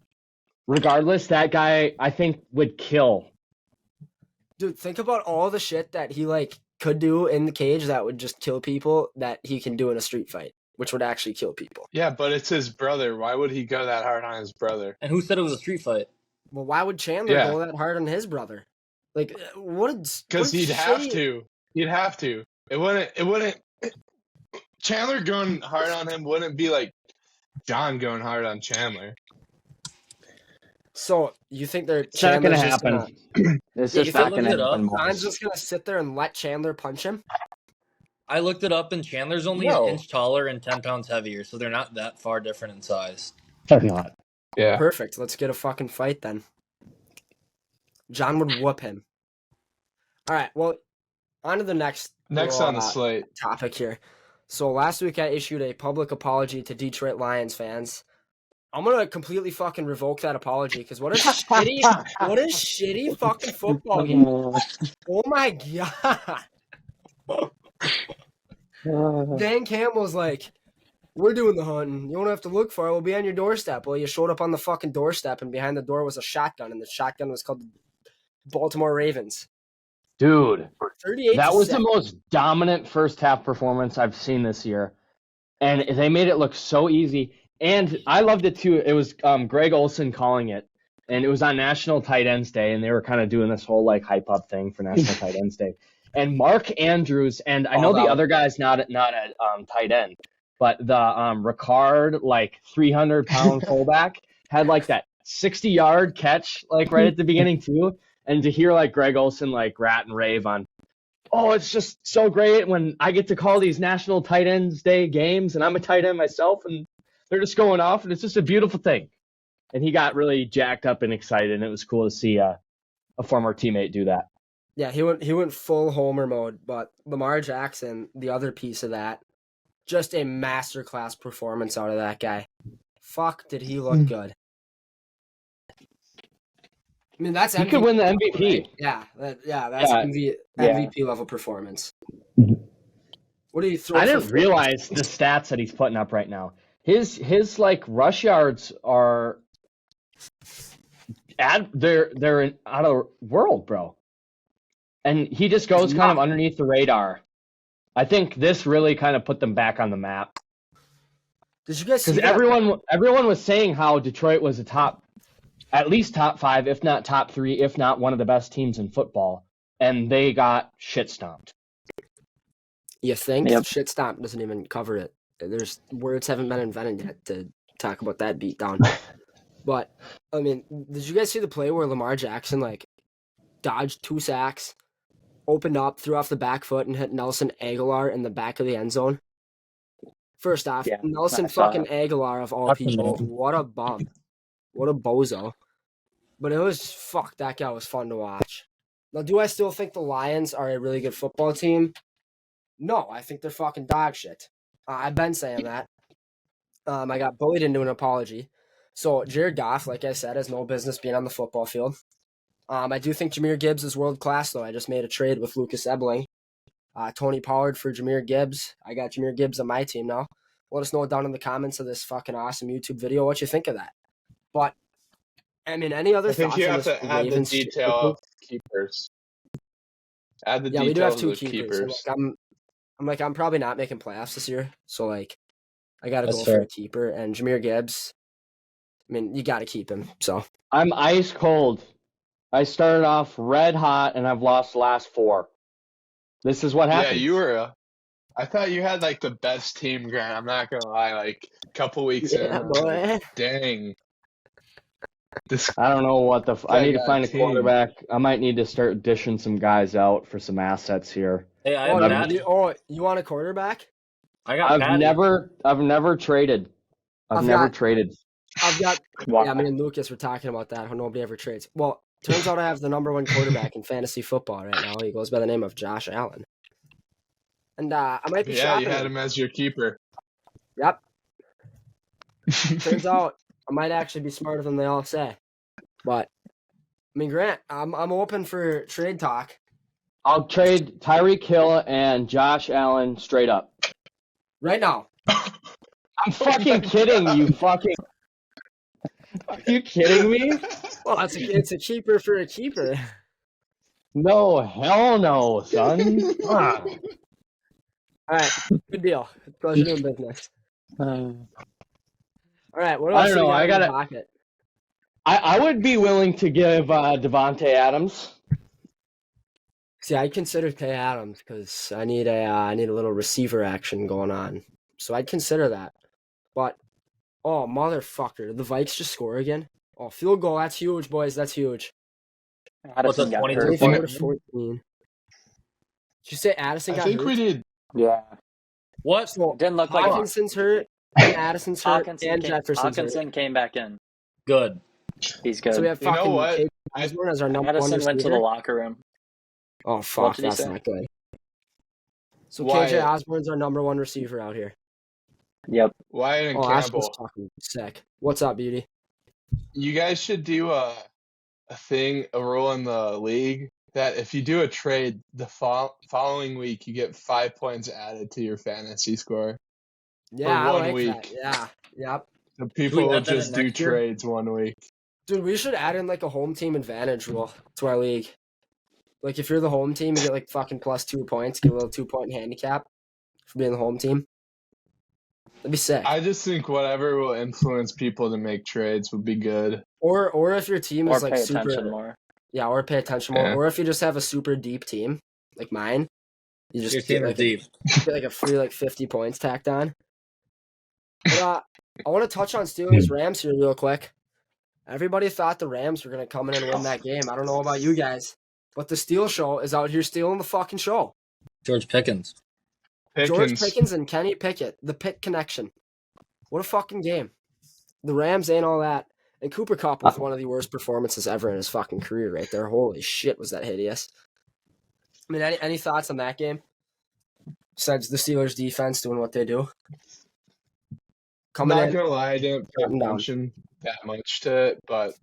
regardless, that guy, I think, would kill. Dude, think about all the shit that he like could do in the cage that would just kill people that he can do in a street fight, which would actually kill people. Yeah, but it's his brother. Why would he go that hard on his brother? And who said it was a street fight? Well, why would Chandler Yeah. go that hard on his brother? Like, what? Because he'd have shitty- to. He'd have to. It wouldn't. Chandler going hard on him wouldn't be like John going hard on Chandler. So you think they're It's not going to Chandler's just happen. gonna- It's Yeah, just you not can going to look it up. happen. John's boys. just gonna sit there and let Chandler punch him? I looked it up, and Chandler's only No. an inch taller and 10 pounds heavier, so they're not that far different in size. Probably not. Yeah. Perfect. Let's get a fucking fight then. John would whoop him. All right. Well, on to the next Next little, on the slate. topic here. So last week I issued a public apology to Detroit Lions fans. I'm gonna completely fucking revoke that apology because what a shitty fucking football game. Oh my god. Dan Campbell's like, we're doing the hunting. You won't have to look for it. We'll be on your doorstep. Well, you showed up on the fucking doorstep, and behind the door was a shotgun, and the shotgun was called the Baltimore Ravens. Dude, 38 that to was 6. the most dominant first half performance I've seen this year. And they made it look so easy. And I loved it too. It was Greg Olson calling it. And it was on National Tight Ends Day. And they were kind of doing this whole like hype up thing for National Tight Ends Day. And Mark Andrews, and I know the other guy's not at tight end, but the Ricard, like 300-pound fullback, had like that 60-yard catch like right at the beginning too. And to hear like Greg Olson like rat and rave on, oh, it's just so great when I get to call these National Tight Ends Day games, and I'm a tight end myself, and they're just going off, and it's just a beautiful thing. And he got really jacked up and excited, and it was cool to see a former teammate do that. Yeah, he went full homer mode, but Lamar Jackson, the other piece of that, just a masterclass performance out of that guy. Fuck, did he look good? I mean, that's He could win the MVP. right? Yeah, that's Yeah. MVP level performance. What do you throw? I didn't realize the stats that he's putting up right now. His like rush yards are they're out of world, bro. And he just goes kind of underneath the radar. I think this really kind of put them back on the map. Did you guys see Because that? everyone was saying how Detroit was at least top 5, if not top 3, if not one of the best teams in football, and they got shit stomped. You think? Yep. Shit stomp doesn't even cover it. There's words haven't been invented yet to talk about that beatdown. But I mean, did you guys see the play where Lamar Jackson like dodged 2 sacks, opened up, threw off the back foot, and hit Nelson Aguilar in the back of the end zone? First off, Yeah, Nelson I saw fucking Aguilar of all people, what a bum. What a bozo. But it was, that guy was fun to watch. Now, do I still think the Lions are a really good football team? No, I think they're fucking dog shit. I've been saying that. I got bullied into an apology. So, Jared Goff, like I said, has no business being on the football field. I do think Jahmyr Gibbs is world class, though. I just made a trade with Lucas Ebling. Tony Pollard for Jahmyr Gibbs. I got Jahmyr Gibbs on my team now. Let us know down in the comments of this fucking awesome YouTube video what you think of that. But, I mean, any other I think thoughts you on have this to add the Ravens detail of keepers. Add the Yeah, we do have details 2 of keepers. keepers. I'm probably not making playoffs this year, so like I got to That's go fair. for a keeper. And Jahmyr Gibbs, I mean, you got to keep him. So I'm ice cold. I started off red hot, and I've lost the last 4. This is what Yeah, happens. you were. I thought you had like the best team, Grant. I'm not gonna lie. Like a couple weeks in, I was like, dang. I don't know what I need to got find a team. quarterback. I might need to start dishing some guys out for some assets here. Hey, I have Patty. you want a quarterback? I got I've Patty. never traded. I've never traded. I've got. Wow. Yeah, me and Lucas were talking about that. How nobody ever trades. Well, turns out I have the number 1 quarterback in fantasy football right now. He goes by the name of Josh Allen. And I might be Yeah, shopping you had him as your keeper. Yep. Turns out I might actually be smarter than they all say. But I mean, Grant, I'm open for trade talk. I'll trade Tyreek Hill and Josh Allen straight up. Right now. I'm fucking kidding you, fucking. Are you kidding me? Well, it's a keeper for a keeper. No, hell no, son. All right, good deal. Pleasure doing business. All right, what else I don't know. do we got in the pocket? I would be willing to give Devontae Adams. See, I consider Tay Adams because I need a little receiver action going on. So I'd consider that. But oh motherfucker, did the Vikes just score again? Oh, field goal, that's huge, boys. That's huge. Addison got 22? hurt. 24-14. Did you say Addison got I think hurt? we did. Yeah. What? So Didn't look like Hawkinson's hurt, and Addison's hurt, and Jefferson's hurt. Hawkinson came back in. Good. He's good. So we have You know fucking what? KJ Osborne as our number 1 Addison went to the receiver. locker room. Oh What fuck, did he that's say? not good. So Wyatt. KJ Osborne's our number 1 receiver out here. Yep. Wyatt and Oh, Ashton's Campbell. fucking sick. What's up, beauty? You guys should do a rule in the league that if you do a trade the following week, you get 5 points added to your fantasy score. Yeah, For I 1 like week. that. Yeah, yep. So Should we people will add that in just do next year? trades 1 week. Dude, we should add in like a home team advantage rule to our league. Like if you're the home team, you get like fucking plus 2 points, get a little 2-point handicap for being the home team. That'd be sick. I just think whatever will influence people to make trades would be good. Or if your team Or is like pay super, attention more. yeah, or pay attention more. Yeah. Or if you just have a super deep team like mine, you just Your get team is like deep. get like a free like 50 points tacked on. But I want to touch on Steelers Rams here real quick. Everybody thought the Rams were gonna come in and win that game. I don't know about you guys, but the Steel Show is out here stealing the fucking show. George Pickens. George Pickens and Kenny Pickett, the Pitt connection. What a fucking game. The Rams ain't all that. And Cooper Kupp with one of the worst performances ever in his fucking career right there. Holy shit, was that hideous. I mean, any thoughts on that game? Besides the Steelers defense doing what they do? I'm Coming not in. gonna lie, I didn't pay Cutting down. attention that much to it, but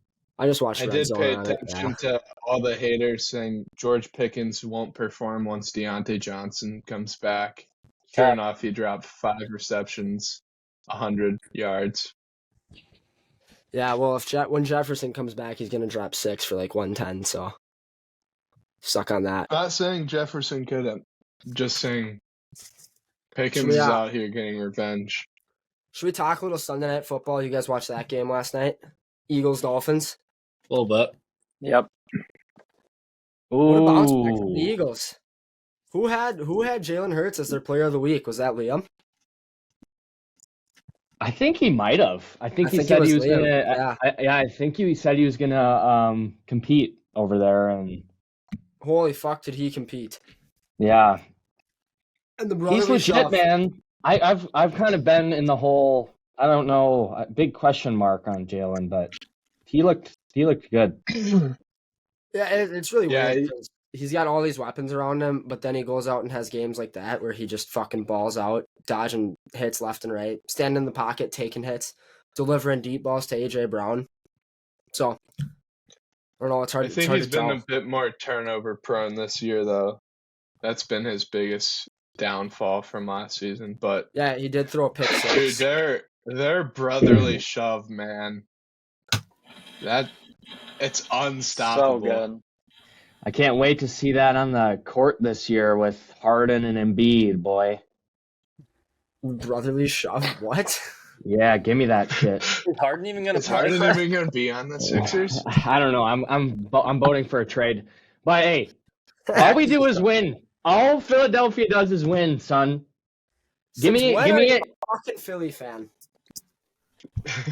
I just watched I Red did Zone pay on it. attention to all the haters saying George Pickens won't perform once Deontay Johnson comes back. Sure Heck, enough, he dropped 5 receptions, 100 yards. Yeah, well, when Jefferson comes back, he's gonna drop 6 for like 110. So stuck on that. Not saying Jefferson couldn't, just saying Should Pickens we, is out here getting revenge. should we talk a little Sunday Night Football? You guys watched that game last night? Eagles Dolphins. A little bit. yep. What a bounce back from the Ooh. Eagles. Who had Jalen Hurts as their player of the week? Was that Liam? I think he might have. I think he think it said was he was Liam, gonna. yeah. I think he said he was gonna compete over there, and Holy fuck, did he compete? yeah, And the he's brotherly legit, shove. man. I've kind of been in the whole. I don't know, a big question mark on Jalen, but he looked good. Yeah, it's really Yeah, weird because he's got all these weapons around him, but then he goes out and has games like that where he just fucking balls out, dodging hits left and right, standing in the pocket, taking hits, delivering deep balls to AJ Brown. So I don't know. It's hard. I It's think hard he's to been tell. a bit more turnover prone this year, though. That's been his biggest downfall from last season. But Yeah, he did throw a pick dude, six. their brotherly shove, man. It's So unstoppable. good. I can't wait to see that on the court this year with Harden and Embiid, boy. Brotherly shove. What? Yeah, give me that shit. Is Harden even going to Is play? Harden even going to be on the Sixers? I don't know. I'm voting for a trade. But hey, all we do is win. All Philadelphia does is win, son. Give Since me when are you it. a fucking Philly fan?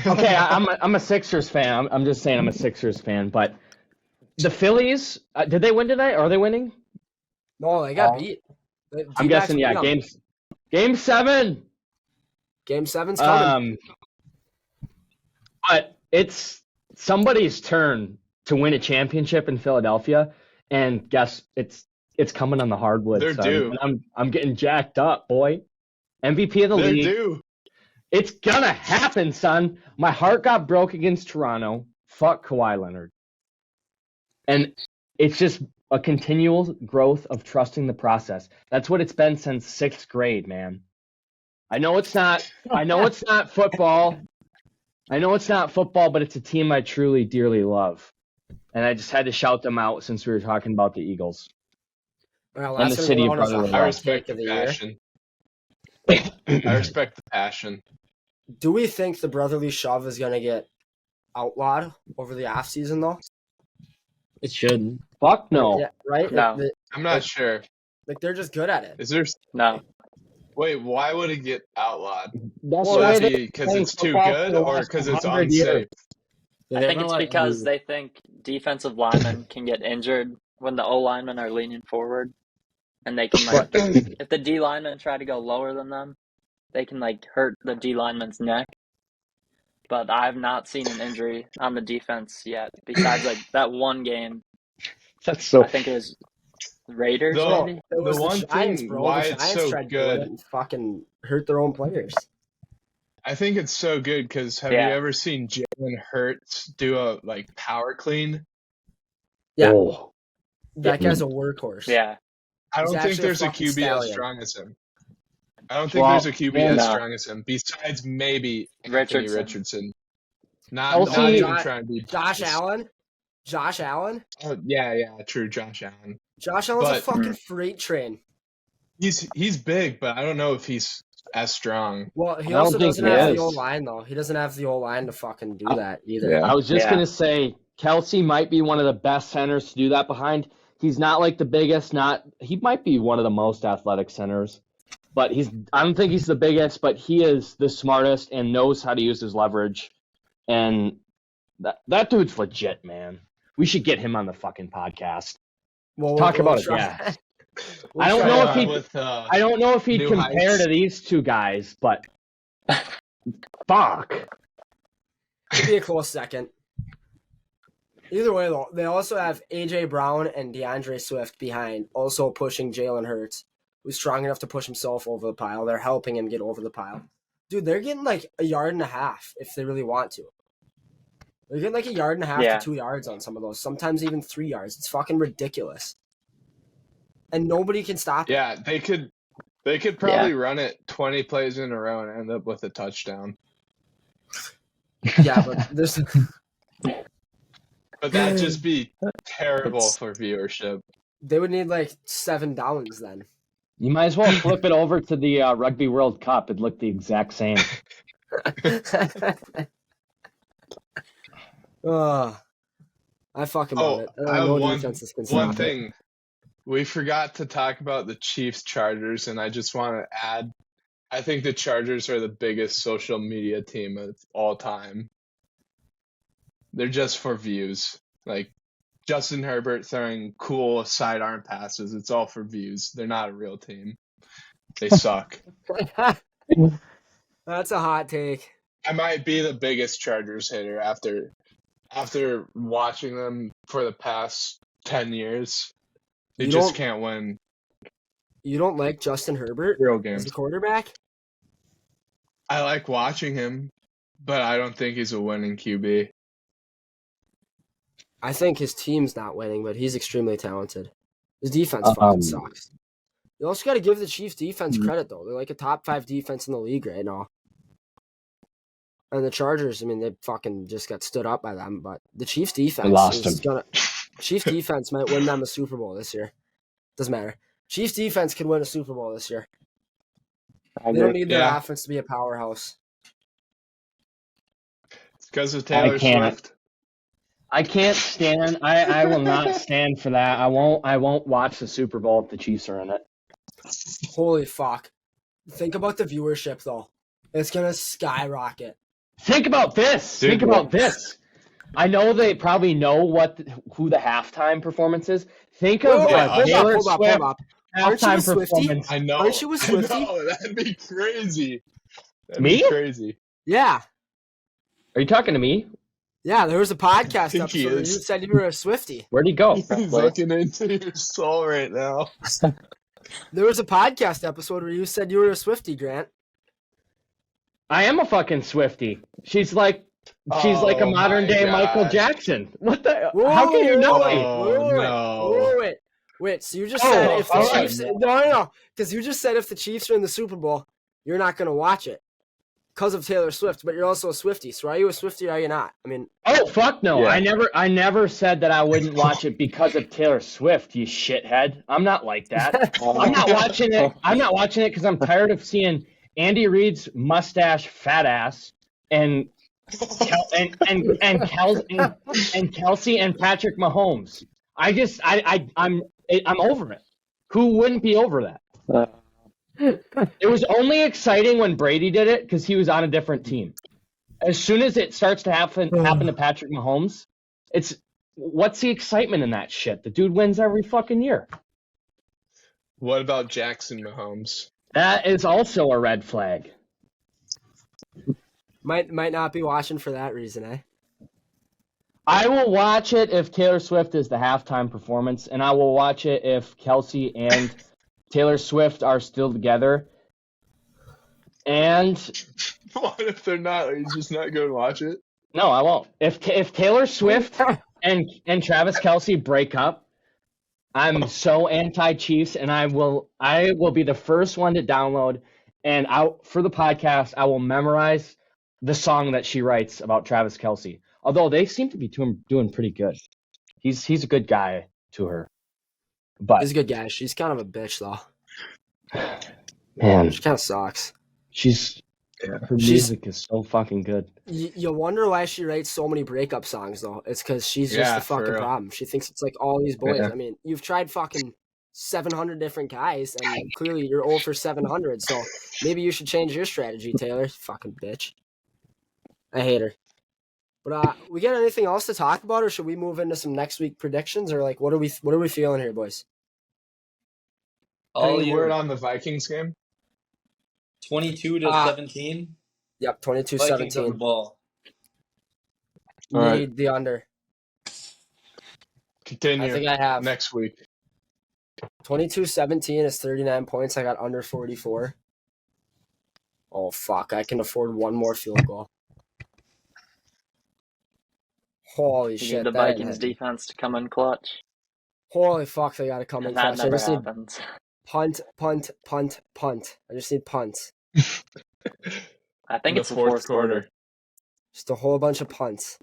Okay, I'm a Sixers fan. I'm just saying I'm a Sixers fan. But the Phillies, did they win tonight? Are they winning? No, they got Oh. beat. I'm guessing, yeah. Game 7. Game 7's coming. But it's somebody's turn to win a championship in Philadelphia, and guess it's coming on the hardwood. They're son. due. And I'm getting jacked up, boy. MVP of the They're league. due. It's gonna happen, son. My heart got broke against Toronto. Fuck Kawhi Leonard. And it's just a continual growth of trusting the process. That's what it's been since 6th grade, man. I know it's not football. I know it's not football, but it's a team I truly, dearly love. And I just had to shout them out since we were talking about the Eagles. Well, And that's the gonna city go of down as the brotherly I hot love. respect take of the the year. passion. I respect the passion. Do we think the brotherly shove is gonna get outlawed over the offseason though? It shouldn't. Fuck no. Yeah, right? No. I'm not sure. Like they're just good at it. Is there? No. Wait, why would it get outlawed? That's Well, the way Would they it be because playing it's too football for good the or last because it's 100 years. unsafe? I think it's because they think defensive linemen can get injured when the O linemen are leaning forward, and they can like if the D linemen try to go lower than them, they can like hurt the D lineman's neck. But I've not seen an injury on the defense yet, besides like that one game. That's so. I think it was Raiders, The- maybe. It was The one Giants, thing bro. why The it's Giants so tried to do it good, and fucking hurt their own players. I think it's so good because have Yeah. you ever seen Jalen Hurts do a like power clean? Yeah. Oh. That guy's a workhorse. Yeah. I He's don't think actually a there's a fucking QB as stallion. strong as him. I don't think Well, there's a QB man, as no. strong as him, besides maybe Anthony Richardson. Richardson. Not Kelsey- even trying to be Josh biased. Allen. Josh Allen. Oh, yeah, true, Josh Allen. Josh Allen's a But- fucking freight train. He's big, but I don't know if he's as strong. Well, he I don't also think doesn't he have is. the old line though. He doesn't have the old line to fucking do that either. Yeah. I was just Yeah. gonna say Kelsey might be one of the best centers to do that behind. He's not like the biggest, he might be one of the most athletic centers. But I don't think he's the biggest, but he is the smartest and knows how to use his leverage. And that dude's legit, man. We should get him on the fucking podcast. Well, Talk about it, try- yeah. we'll I don't try know that. if he- with I don't know if he'd New compare heights. to these two guys, but fuck. Could be a close second. Either way, though, they also have AJ Brown and DeAndre Swift behind, also pushing Jalen Hurts, who's strong enough to push himself over the pile. They're helping him get over the pile. Dude, they're getting like a yard and a half if they really want to. They're getting like a yard and a half Yeah. to 2 yards on some of those. Sometimes even 3 yards. It's fucking ridiculous. And nobody can stop it. Yeah, they could probably run it 20 plays in a row and end up with a touchdown. Yeah, but there's But that'd just be terrible for viewership. they would need like 7 downs then. You might as well flip it over to the Rugby World Cup. It'd look the exact same. I fucking love it. I have no one defenses can stop it. thing. We forgot to talk about the Chiefs Chargers, and I just want to add, I think the Chargers are the biggest social media team of all time. They're just for views. Like Justin Herbert throwing cool sidearm passes. It's all for views. They're not a real team. They suck. That's a hot take. I might be the biggest Chargers hater after watching them for the past 10 years. They You just don't- can't win You don't like Justin Herbert real as games. a quarterback? I like watching him, but I don't think he's a winning QB. I think his team's not winning, but he's extremely talented. His defense fucking sucks. You also got to give the Chiefs defense credit, though. They're like a top 5 defense in the league right now. And the Chargers, I mean, they fucking just got stood up by them, but the Chiefs defense Chiefs defense might win them a Super Bowl this year. Doesn't matter. Chiefs defense could win a Super Bowl this year. They don't need their offense to be a powerhouse. It's because of Taylor Swift. I can't stand. I will not stand for that. I won't watch the Super Bowl if the Chiefs are in it. Holy fuck! Think about the viewership though. It's gonna skyrocket. Think about this. Dude, Think about this. I know they probably know who the halftime performance is. Think of Taylor Swift halftime performance. I know. Aren't you a Swiftie? I know, that'd be crazy. That'd Me? be crazy. Yeah. Are you talking to me? Yeah, there was a podcast think he episode where is. you said you were a Swiftie. Where'd he go? He's looking into your soul right now. There was a podcast episode where you said you were a Swiftie, Grant. I am a fucking Swiftie. She's like a modern day Michael Jackson. What the? How can you know me? Wait. So you just said if the Chiefs no, because you just said if the Chiefs are in the Super Bowl, you're not gonna watch it because of Taylor Swift, but you're also a Swiftie. So are you a Swiftie or are you not? I mean, oh fuck no! Yeah. I never said that I wouldn't watch it because of Taylor Swift. You shithead! I'm not like that. I'm not watching it. I'm not watching it because I'm tired of seeing Andy Reid's mustache, fat ass, and Kelsey and Patrick Mahomes. I'm over it. Who wouldn't be over that? It was only exciting when Brady did it because he was on a different team. As soon as it starts to happen to Patrick Mahomes, what's the excitement in that shit? The dude wins every fucking year. What about Jackson Mahomes? That is also a red flag. might not be watching for that reason, eh? I will watch it if Taylor Swift is the halftime performance, and I will watch it if Kelsey and Taylor Swift are still together. And What if they're not? Are you just not going to watch it? no, I won't. If Taylor Swift and Travis Kelsey break up, I'm so anti-Chiefs, and I will be the first one to download, and for the podcast, I will memorize the song that she writes about Travis Kelsey. Although they seem to be doing pretty good. He's a good guy to her. But He's a good guy. She's kind of a bitch though. man, She kind of sucks. her music is so fucking good. You wonder why she writes so many breakup songs though. It's because she's just Yeah, the for fucking real. problem. She thinks it's like all these boys. Yeah. I mean, you've tried fucking 700 different guys, and clearly you're 0 for 700. So maybe you should change your strategy, Taylor. Fucking bitch. I hate her. But we got anything else to talk about, or should we move into some next week predictions, or like what are we feeling here, boys? All Any year, word on the Vikings game? 22 to 17. Yep, Vikings have the 22-17. ball. All right. Need the under. Continue. I think I have next week. 22-17 is 39 points. I got under 44. Oh fuck! I can afford one more field goal. Holy You shit! need the that ain't Vikings heavy. defense to come in clutch, Holy fuck! They gotta come in and that clutch. I never just need happens. punt, punt, punt, punt. I just need punts. I think In the it's the fourth quarter. Just a whole bunch of punts.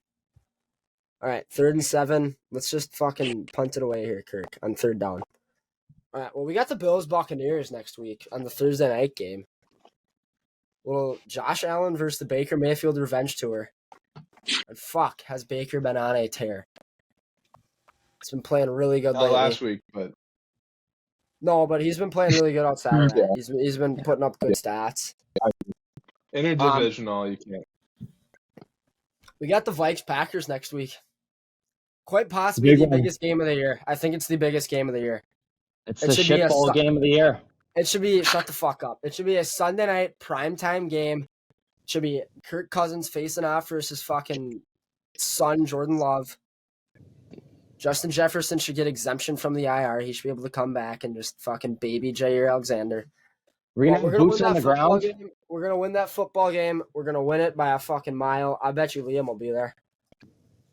All right, 3rd and 7. Let's just fucking punt it away here, Kirk, on 3rd down. All right, well, we got the Bills Buccaneers next week on the Thursday night game. Little Josh Allen versus the Baker Mayfield revenge tour. And fuck, has Baker been on a tear? He's been playing really good Not lately. last week, but No, but he's been playing really good outside of that. Yeah. He's been putting up good stats. interdivisional, you can't. We got the Vikes Packers next week. Quite possibly Big the one. biggest game of the year. I think it's the biggest game of the year. It's It the should be a shitball game of the year. It should be shut the fuck up. It should be a Sunday night primetime game. It should be Kirk Cousins facing off versus fucking son Jordan Love. Justin Jefferson should get exemption from the IR. He should be able to come back and just fucking baby Jair Alexander. We're Well, gonna have boots win on that the football ground. game. We're gonna win that football game. We're gonna win it by a fucking mile. I bet you Liam will be there.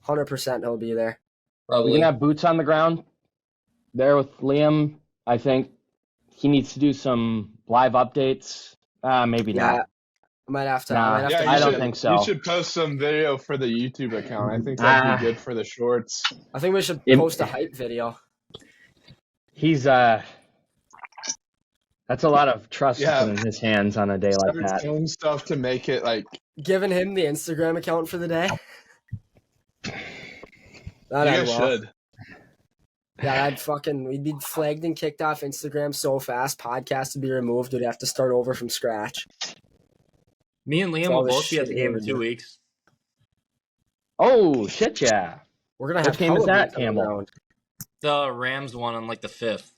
100% he'll be there. We're Probably. gonna have boots on the ground there with Liam. I think he needs to do some live updates. Maybe Yeah, not. I might have to. Nah. I might have Yeah, to. you I don't should- think so. You should post some video for the YouTube account. I think that'd be good for the shorts. I think we should It- post a hype video. He's that's a lot of trust Yeah. to put in his hands on a day like Start that. doing stuff to make it like Giving him the Instagram account for the day. you That'd guys well. should. Yeah, we'd be flagged and kicked off Instagram so fast. Podcast would be removed. We'd have to start over from scratch. Me and Liam all will the both be at shit the game we in do. 2 weeks. Oh shit! Yeah. We're gonna Which have game is hella that, boots on the Campbell? ground. The Rams one on like the 5th.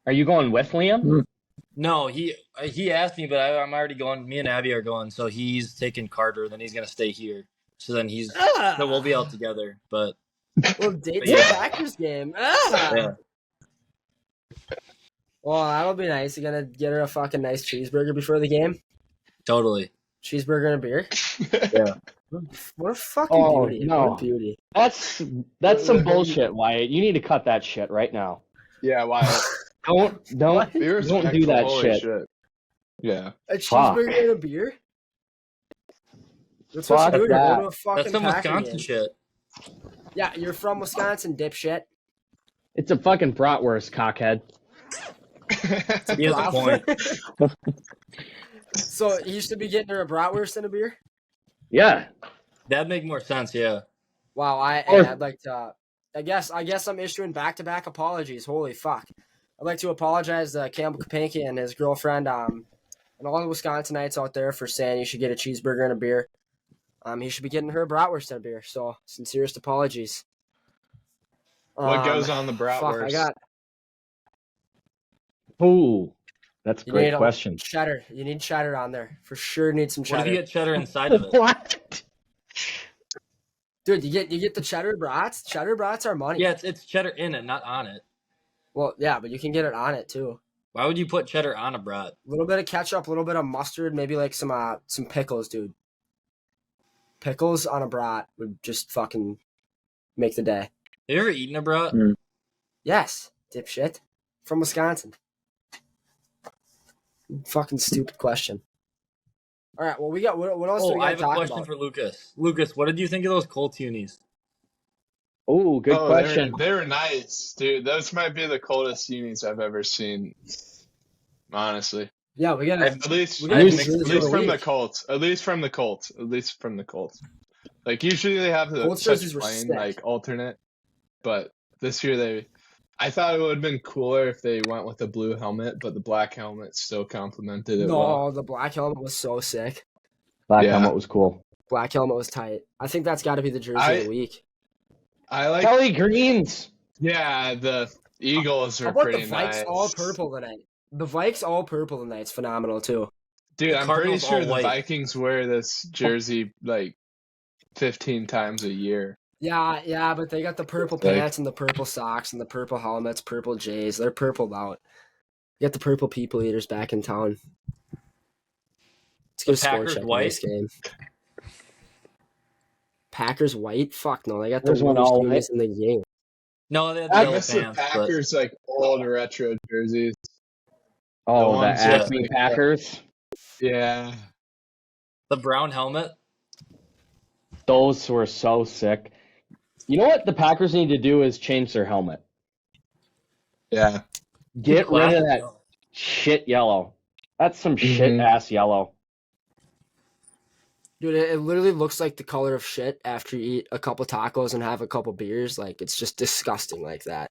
Are you going with Liam? No, he asked me, but I'm already going. Me and Abby are going, so he's taking Carter. Then he's gonna stay here. So then so we'll be out together. But Well, date the Yeah. Packers game. Ah! yeah, Well, that'll be nice. You gonna get her a fucking nice cheeseburger before the game? totally. Cheeseburger and a beer? Yeah. What a fucking Oh, beauty. no. What a beauty. That's some bullshit, Wyatt. You need to cut that shit right now. Yeah, why? Don't Be don't respectful. do that Holy shit. Yeah. A Fuck. cheeseburger and a beer? That's Fuck what you do. You're that. going to a fucking That's some Packer Wisconsin game. shit. Yeah, you're from Wisconsin, dipshit. It's a fucking bratwurst, cockhead. He has a point. So he should be getting her a bratwurst and a beer? Yeah. That'd make more sense. Yeah. Wow, I'd like to. I guess I'm issuing back-to-back apologies. Holy fuck! I'd like to apologize to Campbell Kapanke and his girlfriend, and all the Wisconsinites out there for saying you should get a cheeseburger and a beer. He should be getting her a bratwurst and a beer. So sincerest apologies. What goes on the Fuck, bratwurst? I got. Ooh, that's a You great need question. cheddar. You need cheddar on there for sure. Need some What cheddar, if you get cheddar inside of it? What? dude. You get the cheddar brats. Cheddar brats are money. Yeah, it's cheddar in it, not on it. Well, yeah, but you can get it on it too. Why would you put cheddar on a brat? A little bit of ketchup, a little bit of mustard, maybe like some pickles, dude. Pickles on a brat would just fucking make the day. Have you ever eaten a brat? Yes, dipshit. From Wisconsin. Fucking stupid question. All right, well, we got what else do we Oh, I got to have a talk question about? for Lucas. Lucas, what did you think of those Colt unis? Oh, good question. They were nice, dude. Those might be the coldest unis I've ever seen. Honestly, Yeah, we got at least, we at got least, jerseys at least of the from the week. Colts. At least from the Colts. At least from the Colts. Like usually they have the Colts such jerseys were plain sick. like alternate, but this year I thought it would have been cooler if they went with the blue helmet, but the black helmet still complemented it No, well. the black helmet was so sick. Black Yeah. helmet was cool. Black helmet was tight. I think that's got to be the jersey of the week. I like, Kelly Greens. yeah, the Eagles How are about pretty the Vikes nice. all purple tonight? The Vikes all purple tonight's phenomenal too. Dude, The I'm pretty Cardinals sure all the white. Vikings wear this jersey like 15 times a year. Yeah, but they got the purple Like- pants and the purple socks and the purple helmets, purple J's. They're purpled out. You got the purple people eaters back in town. Let's get The a score Packers check in white? this game. Packers white? Fuck no, they got There's the one worst all unis in the game. No, they had the I yellow miss the pants, but Packers like old retro jerseys. Oh, the ones with, Acme like, Packers. Yeah. the brown helmet. Those were so sick. You know what the Packers need to do is change their helmet. Yeah. Get rid of Classic that yellow. shit yellow. That's some shit ass yellow. Dude, it literally looks like the color of shit after you eat a couple tacos and have a couple beers. Like, it's just disgusting like that.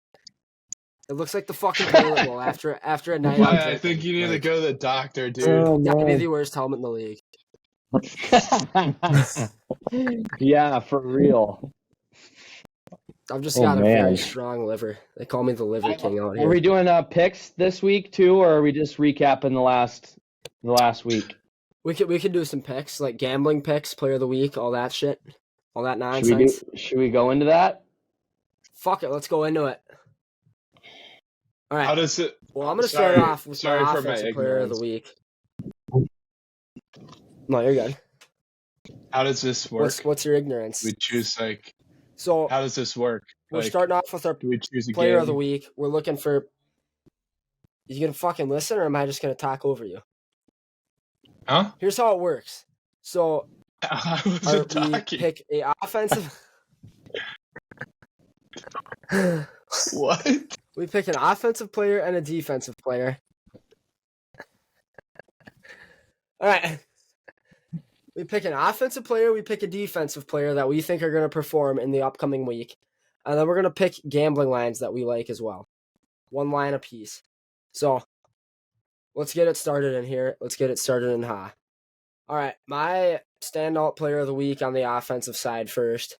It looks like the fucking toilet bowl after a night out Why? I drinking. think you need to Like, go to the doctor, dude. Oh, gotta be man. the worst helmet in the league. Yeah, for real. I've just Oh, got a man. very strong liver. They call me the liver king out Are here. we doing picks this week too, or are we just recapping the last week? We could do some picks, like gambling picks, player of the week, all that shit. All that nonsense. Should we go into that? Fuck it, let's go into it. All right. How does it? Well, I'm gonna Sorry- start off with sorry my for my offensive player of the ignorance. week. No, you're good. How does this work? What's your ignorance? We choose like. So How does this work? we're Like, starting off with our do we choose a player game? of the week. We're looking for. You gonna fucking listen, or am I just gonna talk over you? Huh? Here's how it works. So I we wasn't talking. pick a offensive. What? We pick an offensive player and a defensive player. All right. We pick an offensive player, we pick a defensive player that we think are going to perform in the upcoming week. And then we're going to pick gambling lines that we like as well. One line apiece. So let's get it started in here. Let's get it started in Ha. All right. My standout player of the week on the offensive side first.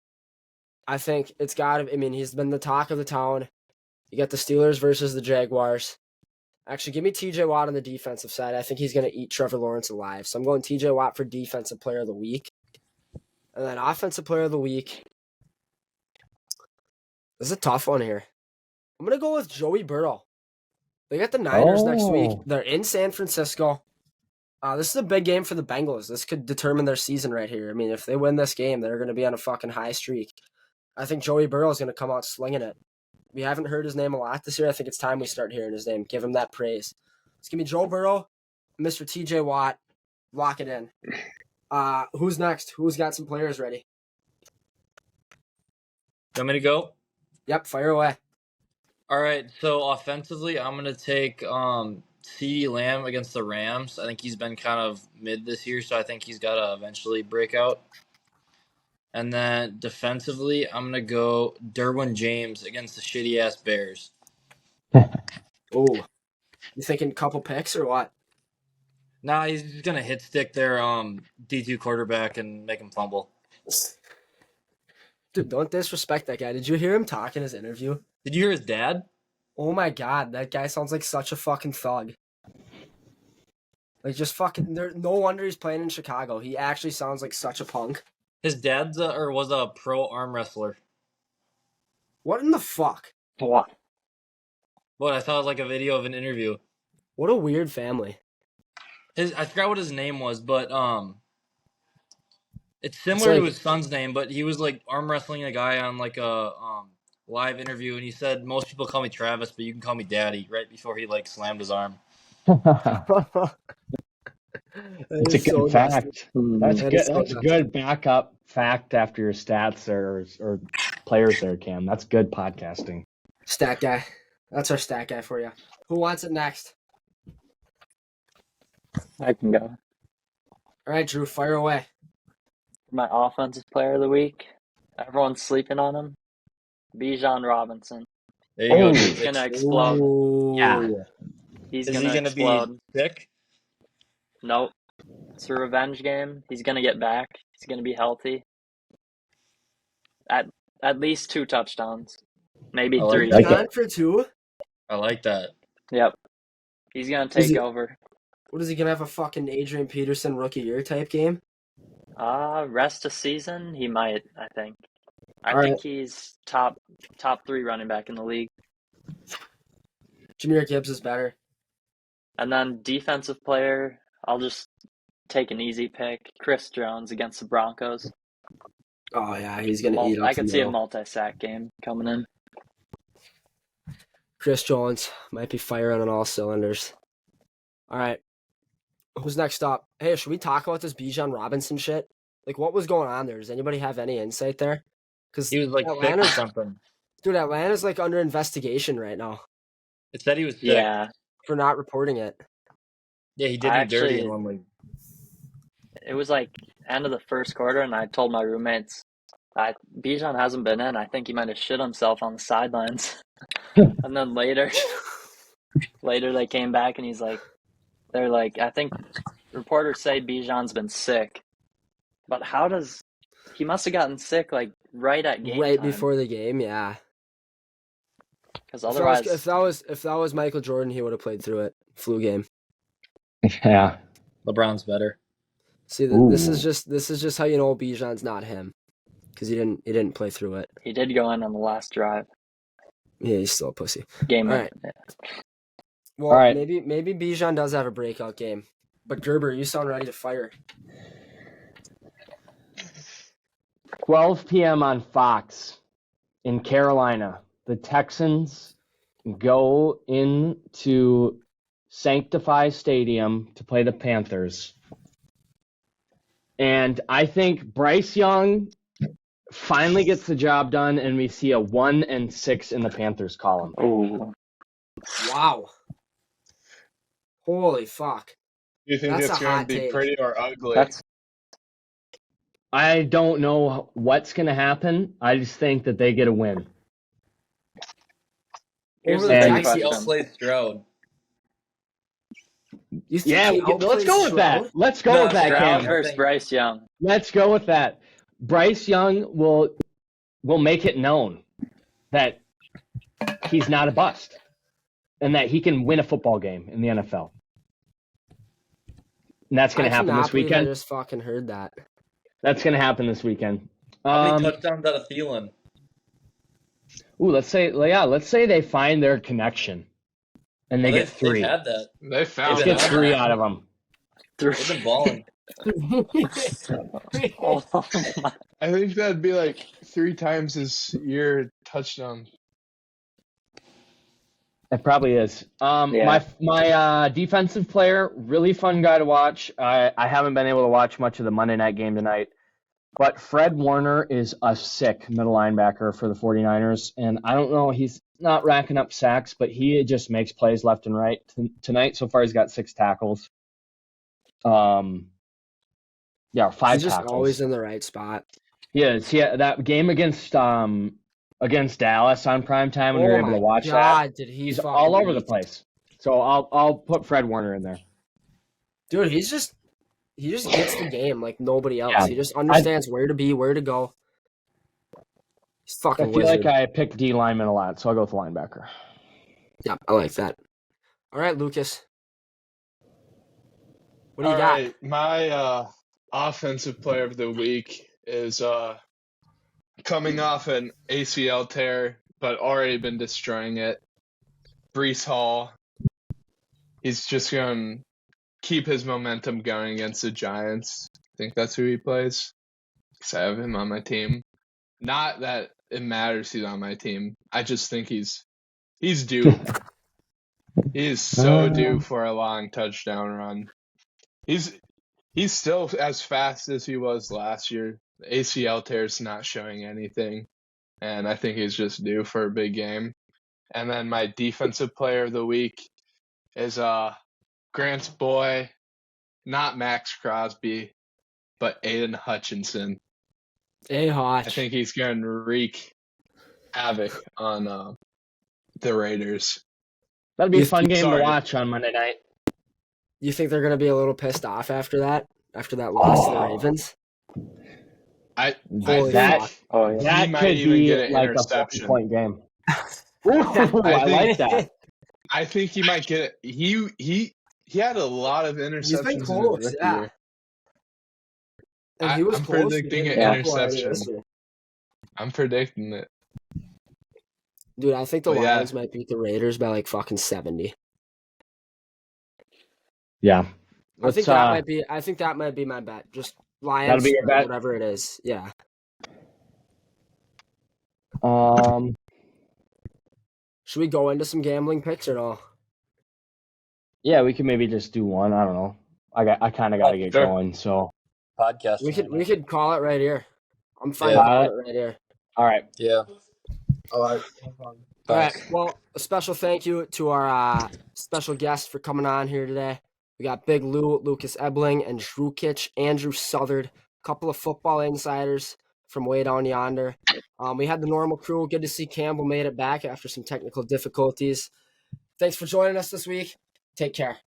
I think it's got to, I mean, he's been the talk of the town. You got the Steelers versus the Jaguars. Actually, give me TJ Watt on the defensive side. I think he's going to eat Trevor Lawrence alive. So I'm going TJ Watt for defensive player of the week. And then offensive player of the week. This is a tough one here. I'm going to go with Joey Burrow. They got the Niners next week. They're in San Francisco. This is a big game for the Bengals. This could determine their season right here. I mean, if they win this game, they're going to be on a fucking high streak. I think Joey Burrow is going to come out slinging it. We haven't heard his name a lot this year. I think it's time we start hearing his name. Give him that praise. It's going to be Joe Burrow, Mr. TJ Watt. Lock it in. Who's next? Who's got some players ready? You want me to go? Yep, fire away. All right. So offensively, I'm gonna take CeeDee Lamb against the Rams. I think he's been kind of mid this year, so I think he's got to eventually break out. And then defensively, I'm gonna go Derwin James against the shitty ass Bears. Oh, you thinking couple picks or what? Nah, he's just gonna hit stick their D2 quarterback and make him fumble. Dude, don't disrespect that guy. Did you hear him talk in his interview? Did you hear his dad? Oh my god, that guy sounds like such a fucking thug. Like, just fucking. No wonder he's playing in Chicago. He actually sounds like such a punk. His dad's was a pro arm wrestler. What in the fuck? What? But I saw like a video of an interview. What a weird family. I forgot what his name was, but it's similar to his son's name, but he was like arm wrestling a guy on like a live interview, and he said most people call me Travis, but you can call me Daddy. Right before he like slammed his arm. It's a good fact. That's That good. is so That's nuts. good backup fact after your stats or players there, Cam. That's good podcasting. Stat guy. That's our stat guy for you. Who wants it next? I can go. All right, Drew, fire away. My offensive player of the week. Everyone's sleeping on him. Bijan Robinson. There you go. He's gonna explode. Ooh. Yeah. He's Is gonna he gonna explode. be sick? Nope. It's a revenge game. He's gonna get back. He's gonna be healthy. At least 2 touchdowns, maybe I like 3. that. Gone for 2? I like that. Yep. He's gonna Is take he- over. What is he gonna have, a fucking Adrian Peterson rookie year type game? Rest of season, he might. I think. I All think he's top 3 running back in the league. Jahmyr Gibbs is better. And then defensive player, I'll just take an easy pick. Chris Jones against the Broncos. Oh yeah, he's gonna eat up I the could see a middle. multi-sack game coming in. Chris Jones might be firing on all cylinders. All right, who's next up? Hey, should we talk about this Bijan Robinson shit? Like, what was going on there? Does anybody have any insight there? Because He was like sick or Atlanta's something. dude, Atlanta's like under investigation right now It said he was sick. Yeah, for not reporting it. Yeah, he did me dirty in one league. it was like end of the first quarter, and I told my roommates, Bijan hasn't been in. I think he might have shit himself on the sidelines. And then later they came back, and they're like, I think reporters say Bijan's been sick, but he must have gotten sick like right at game Right time, before the game, yeah. because otherwise, if that was Michael Jordan, he would have played through it. Flu game. Yeah. LeBron's better. See, this is just how you know Bijan's not him, because he didn't play through it. he did go in on the last drive. Yeah, he's still a pussy. Game. All right. Yeah. Well, All right. maybe Bijan does have a breakout game, but Gerber, you sound ready to fire. 12 p.m. on Fox in Carolina. The Texans go into Sanctify Stadium to play the Panthers. And I think Bryce Young finally gets the job done, and we see a 1-6 in the Panthers column. Oh, Wow. Holy fuck. Do you think That's it's a going hot to be take. pretty or ugly? I don't know what's going to happen. I just think that they get a win. here's Over the the big Texans? He question. outplayed Stroud. You think Yeah, he let's outplays go with that. Stroud? Let's go No, with that, Stroud Cam. Stroud versus Bryce Young. Let's go with that. Bryce Young will make it known that he's not a bust and that he can win a football game in the NFL. And that's going to happen this I weekend. just fucking heard that. That's going to happen this weekend. How many touchdowns out of Thielen? Let's say they find their connection and they get 3. They've had that. They found Let's been get that. 3 out of them. They've been balling. Oh my. I think that'd be like 3 times his year touchdown. It probably is. My defensive player, really fun guy to watch. I haven't been able to watch much of the Monday night game tonight, but Fred Warner is a sick middle linebacker for the 49ers, and I don't know, he's not racking up sacks, but he just makes plays left and right. Tonight, so far, he's got 6 tackles. 5 He's just tackles. always in the right spot. He is. Yeah, that game against Dallas on primetime when we were able to watch that. Did He's all over the place. So I'll put Fred Warner in there. Dude, he just gets the game like nobody else. Yeah. He just understands where to be, where to go. He's fucking I feel wizard. like I pick D lineman a lot, so I'll go with linebacker. Yeah, I like that. All right, Lucas. What do you All got? right, my offensive player of the week is coming off an ACL tear, but already been destroying it. Brees Hall. He's just going to keep his momentum going against the Giants. I think that's who he plays. Because I have him on my team. Not that it matters he's on my team. I just think he's due. He is so due for a long touchdown run. He's still as fast as he was last year. The ACL tear's not showing anything, and I think he's just due for a big game. And then my defensive player of the week is Grant's boy, not Max Crosby, but Aiden Hutchinson. Hey, Hotch. I think he's going to wreak havoc on the Raiders. That'll be a You- fun game sorry. to watch on Monday night. You think they're gonna be a little pissed off after that loss to the Ravens? I Holy that- fuck. Oh yeah. That might could even be get an like a interception. 40-point game. Ooh, I like that. I think he might get it. He had a lot of interceptions He's been in his close, rookie yeah. year. And he was I'm close to predicting getting an a couple already interception. this year. I'm predicting it. Dude, I think the Well, yeah. Lions might beat the Raiders by like fucking 70. Yeah. I think Let's, that might be. I think that might be my bet. Just Lions, That'll be your or bet? whatever it is. Yeah. Should we go into some gambling picks or no? Yeah, we could maybe just do one. I don't know. I kind of got to get Sure. going. So, Podcasting. We could call it right here. I'm fine Yeah. with calling it right here. all right. Yeah. All right. All right. Well, a special thank you to our special guest for coming on here today. We got Big Lou, Lucas Ebling, and Drew Kitch, Andrew Southard, a couple of football insiders from way down yonder. We had the normal crew. Good to see Campbell made it back after some technical difficulties. Thanks for joining us this week. Take care.